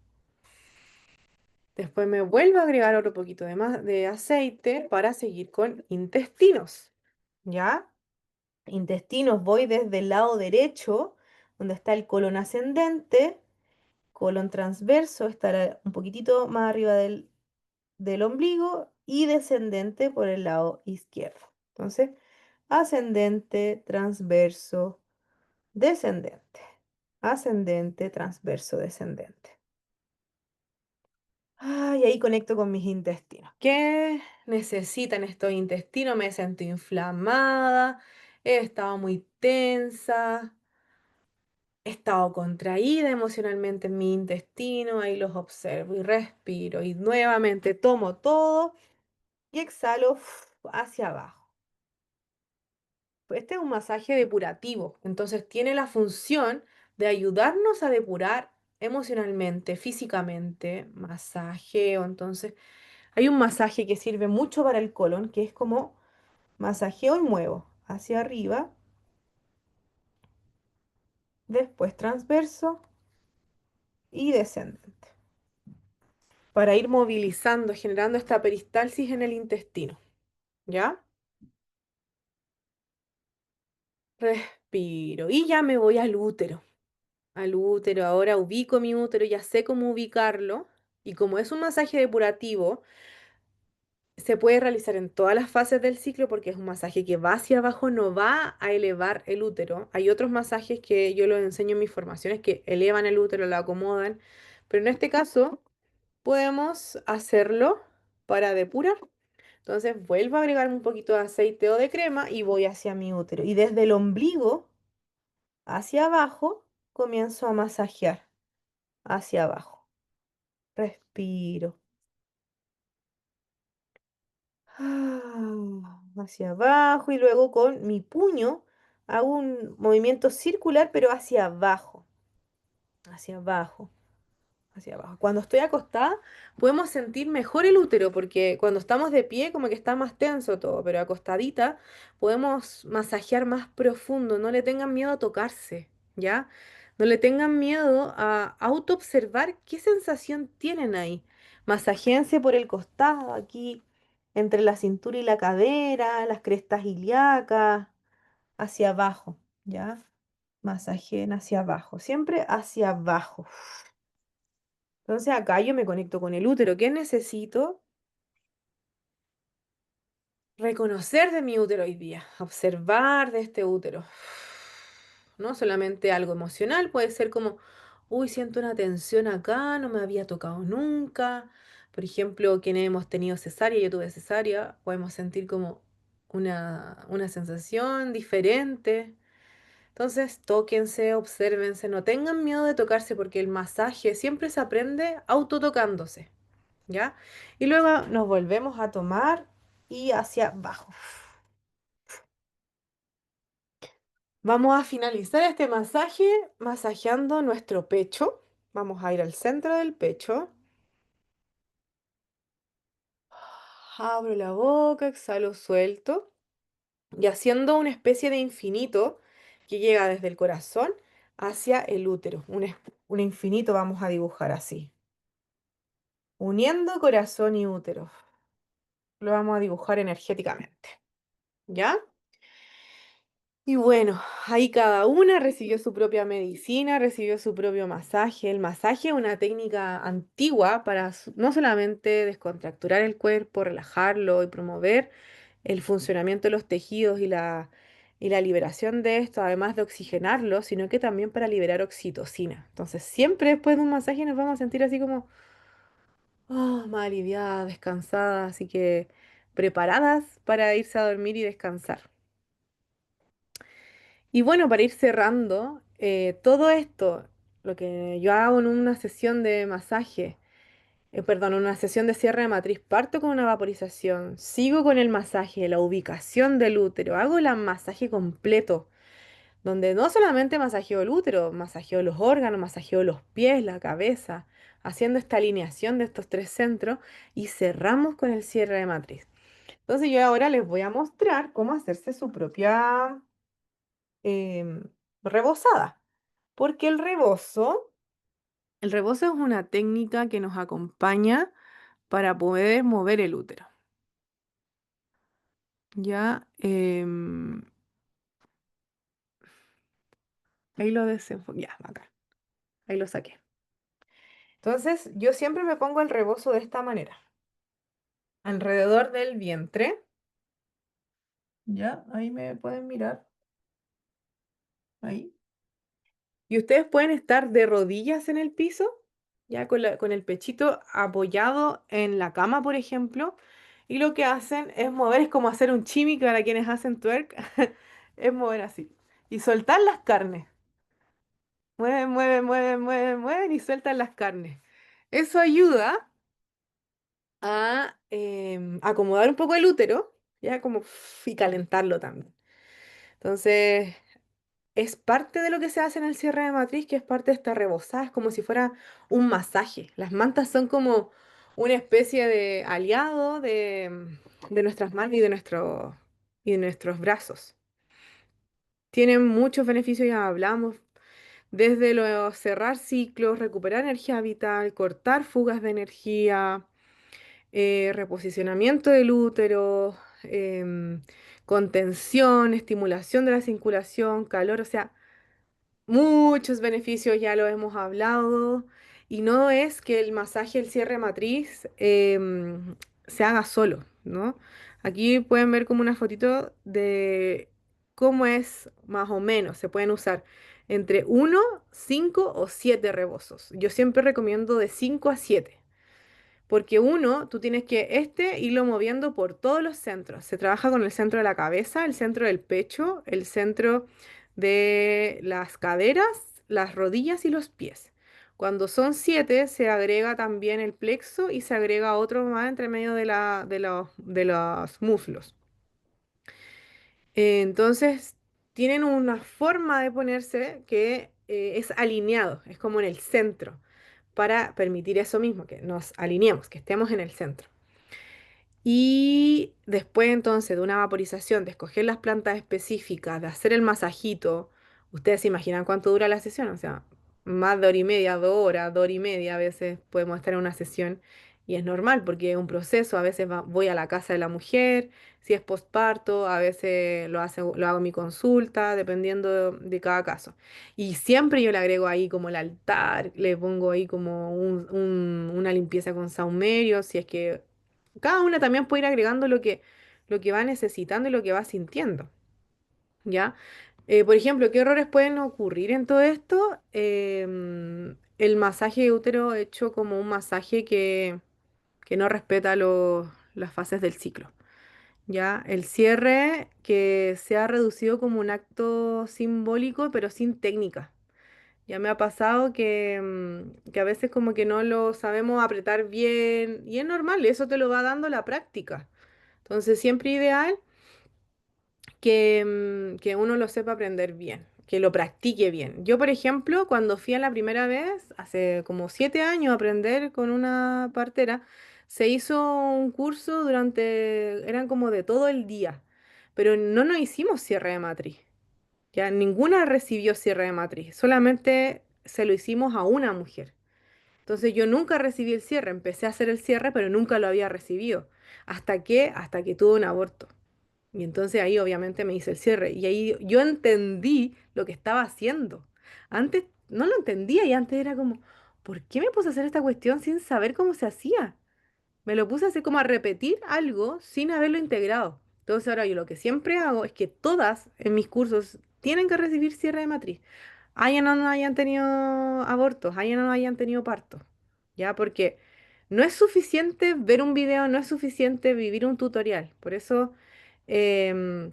Después me vuelvo a agregar otro poquito de más de aceite para seguir con intestinos. ¿Ya? Intestinos voy desde el lado derecho, donde está el colon ascendente, colon transverso estará un poquitito más arriba del ombligo y descendente por el lado izquierdo. Entonces, ascendente, transverso, descendente. Ascendente, transverso, descendente. Y ahí conecto con mis intestinos. ¿Qué necesitan estos intestinos? Me siento inflamada, he estado muy tensa, he estado contraída emocionalmente en mi intestino, ahí los observo y respiro y nuevamente tomo todo y exhalo hacia abajo. Este es un masaje depurativo, entonces tiene la función de ayudarnos a depurar emocionalmente, físicamente, masajeo. Entonces, hay un masaje que sirve mucho para el colon, que es como masajeo y muevo hacia arriba, después transverso y descendente, para ir movilizando, generando esta peristalsis en el intestino. ¿Ya? Respiro y ya me voy al útero. Al útero, ahora ubico mi útero, ya sé cómo ubicarlo. Y como es un masaje depurativo, se puede realizar en todas las fases del ciclo porque es un masaje que va hacia abajo, no va a elevar el útero. Hay otros masajes que yo los enseño en mis formaciones que elevan el útero, lo acomodan, pero en este caso podemos hacerlo para depurar. Entonces vuelvo a agregarme un poquito de aceite o de crema y voy hacia mi útero. Y desde el ombligo hacia abajo comienzo a masajear hacia abajo. Respiro. Hacia abajo y luego con mi puño hago un movimiento circular pero hacia abajo, hacia abajo, hacia abajo. Cuando estoy acostada podemos sentir mejor el útero porque cuando estamos de pie como que está más tenso todo, pero acostadita podemos masajear más profundo. No le tengan miedo a tocarse, ¿ya? No le tengan miedo a autoobservar qué sensación tienen ahí. Masajéense por el costado, aquí entre la cintura y la cadera, las crestas ilíacas, hacia abajo, ¿ya? Masajeen hacia abajo, siempre hacia abajo. Entonces acá yo me conecto con el útero. ¿Qué necesito? Reconocer de mi útero hoy día, observar de este útero. No solamente algo emocional, puede ser como, uy, siento una tensión acá, no me había tocado nunca. Por ejemplo, quienes hemos tenido cesárea, yo tuve cesárea, podemos sentir como una sensación diferente. Entonces, tóquense, obsérvense, no tengan miedo de tocarse porque el masaje siempre se aprende autotocándose. ¿Ya? Y luego nos volvemos a tomar y hacia abajo. Vamos a finalizar este masaje masajeando nuestro pecho. Vamos a ir al centro del pecho. Abro la boca, exhalo, suelto. Y haciendo una especie de infinito que llega desde el corazón hacia el útero. Un infinito vamos a dibujar así. Uniendo corazón y útero. Lo vamos a dibujar energéticamente. ¿Ya? Y bueno, ahí cada una recibió su propia medicina, recibió su propio masaje. El masaje es una técnica antigua para no solamente descontracturar el cuerpo, relajarlo y promover el funcionamiento de los tejidos y la liberación de esto, además de oxigenarlo, sino que también para liberar oxitocina. Entonces, siempre después de un masaje nos vamos a sentir así como más aliviadas, descansadas, así que preparadas para irse a dormir y descansar. Y bueno, para ir cerrando, todo esto, lo que yo hago en una sesión de masaje, perdón, una sesión de cierre de matriz, parto con una vaporización, sigo con el masaje, la ubicación del útero, hago el masaje completo, donde no solamente masajeo el útero, masajeo los órganos, masajeo los pies, la cabeza, haciendo esta alineación de estos tres centros y cerramos con el cierre de matriz. Entonces yo ahora les voy a mostrar cómo hacerse su propia em, rebozada. Porque el rebozo es una técnica que nos acompaña para poder mover el útero. Ya, ahí lo desenfoqué, ya, acá, ahí lo saqué. Entonces, yo siempre me pongo el rebozo de esta manera, alrededor del vientre, Ya, ahí me pueden mirar. Ahí. Y ustedes pueden estar de rodillas en el piso, ya con el pechito apoyado en la cama, por ejemplo, y lo que hacen es mover, es como hacer un chimi para quienes hacen twerk, es mover así. Y soltar las carnes. Mueven, mueven, mueven, mueven, mueven y sueltan las carnes. Eso ayuda a acomodar un poco el útero, ya como y calentarlo también. Entonces, es parte de lo que se hace en el cierre de matriz, que es parte de esta rebozada, es como si fuera un masaje. Las mantas son como una especie de aliado de nuestras manos y de nuestros brazos. Tienen muchos beneficios, ya hablamos, desde lo cerrar ciclos, recuperar energía vital, cortar fugas de energía, reposicionamiento del útero, contención, estimulación de la circulación, calor, o sea, muchos beneficios ya lo hemos hablado y no es que el masaje, el cierre matriz se haga solo, ¿no? Aquí pueden ver como una fotito de cómo es más o menos. Se pueden usar entre uno, 5 o 7 rebozos. Yo siempre recomiendo de 5 a 7. Porque uno, tú tienes que irlo moviendo por todos los centros. Se trabaja con el centro de la cabeza, el centro del pecho, el centro de las caderas, las rodillas y los pies. Cuando son 7, se agrega también el plexo y se agrega otro más entre medio de los muslos. Entonces, tienen una forma de ponerse que es alineado, es como en el centro, para permitir eso mismo, que nos alineemos, que estemos en el centro. Y después entonces de una vaporización, de escoger las plantas específicas, de hacer el masajito, ustedes se imaginan cuánto dura la sesión, o sea, más de hora y media, 2 horas, 2 horas y media, a veces podemos estar en una sesión y es normal porque es un proceso, a veces voy a la casa de la mujer, si es postparto, a veces lo hago en mi consulta, dependiendo de cada caso. Y siempre yo le agrego ahí como el altar, le pongo ahí como una limpieza con saumerio, si es que cada una también puede ir agregando lo que va necesitando y lo que va sintiendo, ¿ya? Por ejemplo, ¿qué errores pueden ocurrir en todo esto? El masaje de útero hecho como un masaje que no respeta las fases del ciclo, ¿ya? El cierre que se ha reducido como un acto simbólico, pero sin técnica. Ya me ha pasado que a veces como que no lo sabemos apretar bien y es normal, eso te lo va dando la práctica. Entonces, siempre ideal que uno lo sepa aprender bien, que lo practique bien. Yo, por ejemplo, cuando fui a la primera vez, hace como 7 años, a aprender con una partera, se hizo un curso eran como de todo el día, pero no nos hicimos cierre de matriz. Ya ninguna recibió cierre de matriz, solamente se lo hicimos a una mujer. Entonces yo nunca recibí el cierre, empecé a hacer el cierre, pero nunca lo había recibido. ¿Hasta que tuve un aborto? Y entonces ahí obviamente me hice el cierre y ahí yo entendí lo que estaba haciendo. Antes no lo entendía y antes era como, ¿por qué me puse a hacer esta cuestión sin saber cómo se hacía? Me lo puse así como a repetir algo sin haberlo integrado. Entonces ahora yo lo que siempre hago es que todas en mis cursos tienen que recibir cierre de matriz. Hayan o no hayan tenido abortos, hayan o no hayan tenido partos. ¿Ya? Porque no es suficiente ver un video, no es suficiente vivir un tutorial. Por eso, em,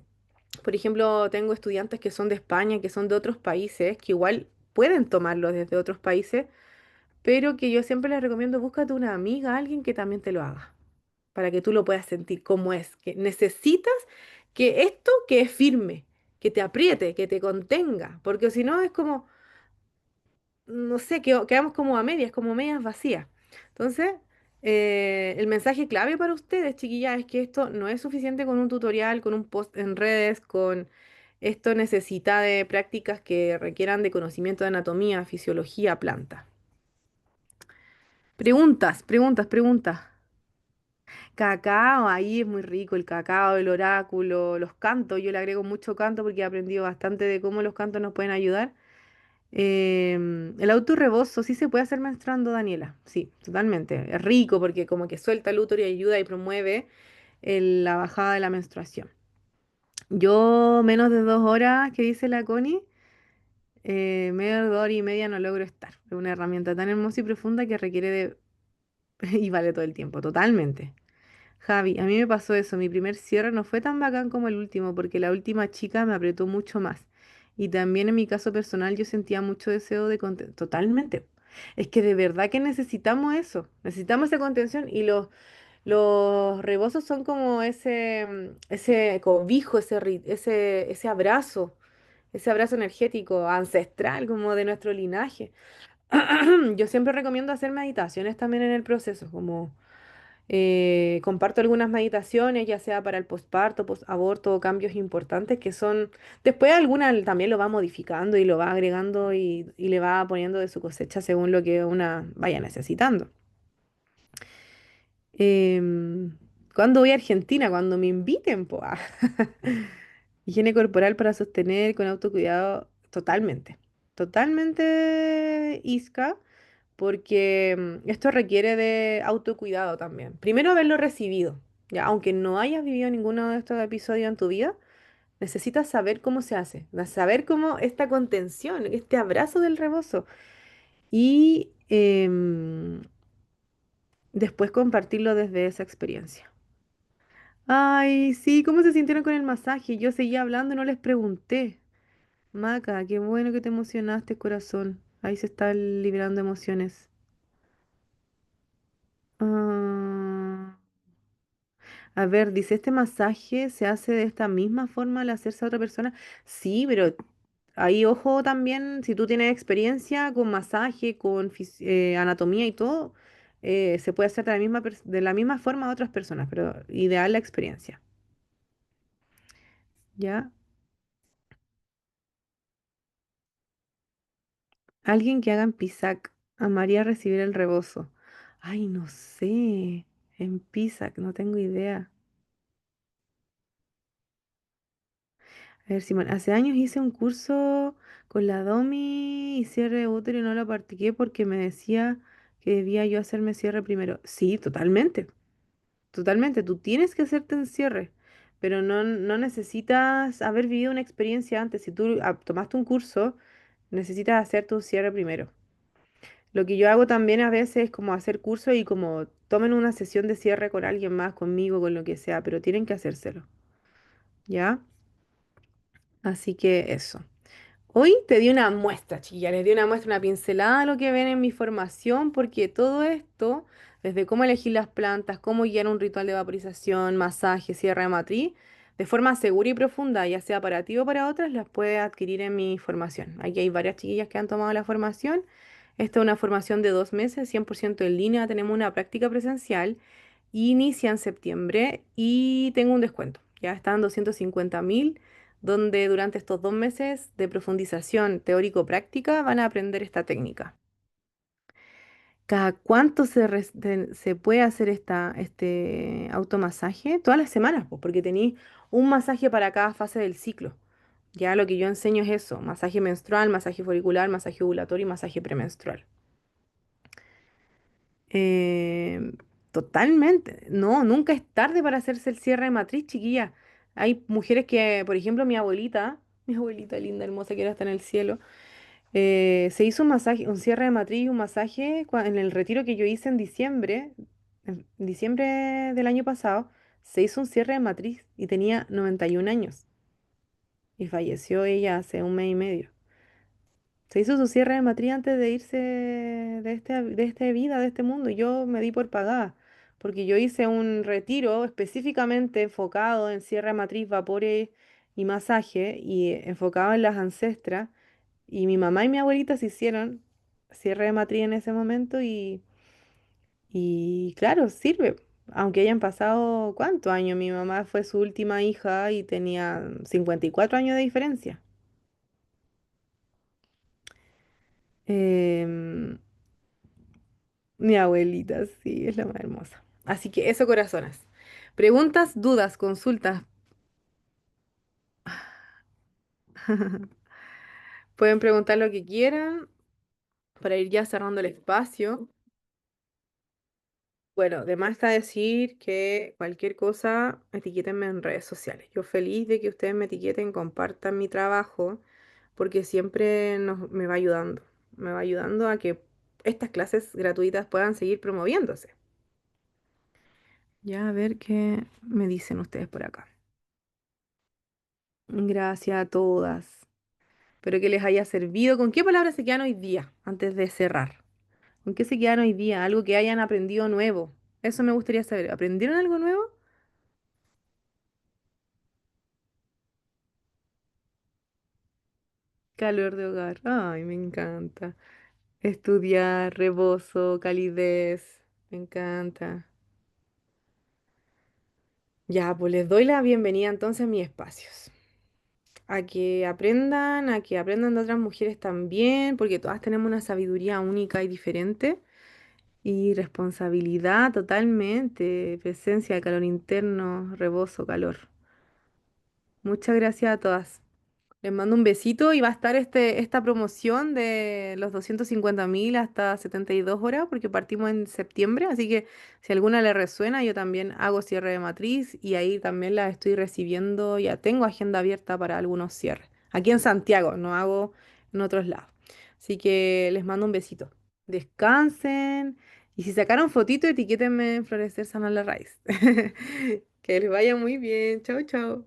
por ejemplo, tengo estudiantes que son de España, que son de otros países, que igual pueden tomarlo desde otros países, pero que yo siempre les recomiendo, búscate una amiga, alguien que también te lo haga para que tú lo puedas sentir cómo es, que necesitas que esto que es firme, que te apriete, que te contenga, porque si no es como, no sé, quedamos como a medias, como medias vacías. Entonces, el mensaje clave para ustedes, chiquillas, es que esto no es suficiente con un tutorial, con un post en redes, con esto necesita de prácticas que requieran de conocimiento de anatomía, fisiología, planta. Preguntas, preguntas, preguntas. Cacao, ahí es muy rico el cacao, el oráculo, los cantos. Yo le agrego mucho canto porque he aprendido bastante de cómo los cantos nos pueden ayudar. El autorrebozo sí se puede hacer menstruando, Daniela. Sí, totalmente. Es rico porque como que suelta el útero y ayuda y promueve la bajada de la menstruación. Yo menos de 2 horas, que dice la Connie, menos de 2 horas y media no logro estar. Es una herramienta tan hermosa y profunda que requiere de... y vale todo el tiempo, totalmente. Javi, a mí me pasó eso. Mi primer cierre no fue tan bacán como el último, porque la última chica me apretó mucho más. Y también en mi caso personal yo sentía mucho deseo de contención. Totalmente. Es que de verdad que necesitamos eso. Necesitamos esa contención y los rebozos son como ese cobijo, ese abrazo energético, ancestral, como de nuestro linaje. Yo siempre recomiendo hacer meditaciones también en el proceso, como comparto algunas meditaciones, ya sea para el posparto, posaborto, cambios importantes que son, después alguna también lo va modificando y lo va agregando y le va poniendo de su cosecha según lo que una vaya necesitando. Em, ¿Cuándo voy a Argentina? Cuando me inviten, po. Higiene corporal para sostener con autocuidado, totalmente. Totalmente, Isca, porque esto requiere de autocuidado también. Primero haberlo recibido, ya, aunque no hayas vivido ninguno de estos episodios en tu vida, necesitas saber cómo se hace, saber cómo esta contención, este abrazo del rebozo y después compartirlo desde esa experiencia. Ay, sí, ¿cómo se sintieron con el masaje? Yo seguía hablando y no les pregunté. Maca, qué bueno que te emocionaste, corazón. Ahí se están liberando emociones. Ah, a ver, dice, ¿este masaje se hace de esta misma forma al hacerse a otra persona? Sí, pero ahí ojo también, si tú tienes experiencia con masaje, con anatomía y todo, se puede hacer de la misma forma a otras personas, pero ideal la experiencia. ¿Ya? Alguien que haga en Pisac amaría recibir el rebozo. Ay, no sé. En Pisac, no tengo idea. A ver, Simón, hace años hice un curso con la Domi y cierre de útero y no lo practiqué porque me decía que debía yo hacerme cierre primero. Sí, totalmente. Totalmente. Tú tienes que hacerte un cierre, pero no necesitas haber vivido una experiencia antes. Si tú tomaste un curso, necesitas hacer tu cierre primero. Lo que yo hago también a veces es como hacer curso y como tomen una sesión de cierre con alguien más, conmigo, con lo que sea, pero tienen que hacérselo, ¿ya? Así que eso. Hoy te di una muestra, chiquilla, les di una muestra, una pincelada de lo que ven en mi formación, porque todo esto, desde cómo elegir las plantas, cómo guiar un ritual de vaporización, masaje, cierre de matriz, de forma segura y profunda, ya sea para ti o para otras, las puedes adquirir en mi formación. Aquí hay varias chiquillas que han tomado la formación. Esta es una formación de 2 meses, 100% en línea. Tenemos una práctica presencial. Inicia en septiembre y tengo un descuento. Ya están 250.000 donde durante estos 2 meses de profundización teórico-práctica van a aprender esta técnica. ¿Cada cuánto se puede hacer este automasaje? Todas las semanas, pues, porque tenéis un masaje para cada fase del ciclo. Ya lo que yo enseño es eso, masaje menstrual, masaje folicular, masaje ovulatorio y masaje premenstrual. Eh, Totalmente. No, nunca es tarde para hacerse el cierre de matriz, chiquilla. Hay mujeres que, por ejemplo, mi abuelita linda, hermosa, que ahora está en el cielo, se hizo un masaje, un cierre de matriz, un masaje en el retiro que yo hice en diciembre del año pasado, se hizo un cierre de matriz y tenía 91 años y falleció ella hace un mes y medio. Se hizo su cierre de matriz antes de irse de esta vida, de este mundo. Y yo me di por pagada, porque yo hice un retiro específicamente enfocado en cierre de matriz, vapores y masaje, y enfocado en las ancestras. Y mi mamá y mi abuelita se hicieron cierre de matriz en ese momento y claro, sirve. Aunque hayan pasado, ¿cuántos años? Mi mamá fue su última hija y tenía 54 años de diferencia. Em, Mi abuelita, sí, es la más hermosa. Así que eso, corazonas. Preguntas, dudas, consultas. Pueden preguntar lo que quieran para ir ya cerrando el espacio. Bueno, además está decir que cualquier cosa, etiquétenme en redes sociales. Yo feliz de que ustedes me etiqueten, compartan mi trabajo, porque siempre me va ayudando. Me va ayudando a que estas clases gratuitas puedan seguir promoviéndose. Ya a ver qué me dicen ustedes por acá. Gracias a todas. Espero que les haya servido. ¿Con qué palabras se quedan hoy día antes de cerrar? ¿Con qué se quedan hoy día? Algo que hayan aprendido nuevo. Eso me gustaría saber. ¿Aprendieron algo nuevo? Calor de hogar. Ay, me encanta. Estudiar, rebozo, calidez. Me encanta. Ya, pues les doy la bienvenida entonces a mis espacios. A que aprendan de otras mujeres también, porque todas tenemos una sabiduría única y diferente. Y responsabilidad totalmente. Presencia, calor interno, rebozo, calor. Muchas gracias a todas. Les mando un besito y va a estar esta promoción de los 250.000 hasta 72 horas porque partimos en septiembre, así que si alguna le resuena, yo también hago cierre de matriz y ahí también la estoy recibiendo, ya tengo agenda abierta para algunos cierres. Aquí en Santiago, no hago en otros lados. Así que les mando un besito. Descansen y si sacaron fotito, etiquétenme en Florecer Sana la Raíz. Que les vaya muy bien. Chau, chau.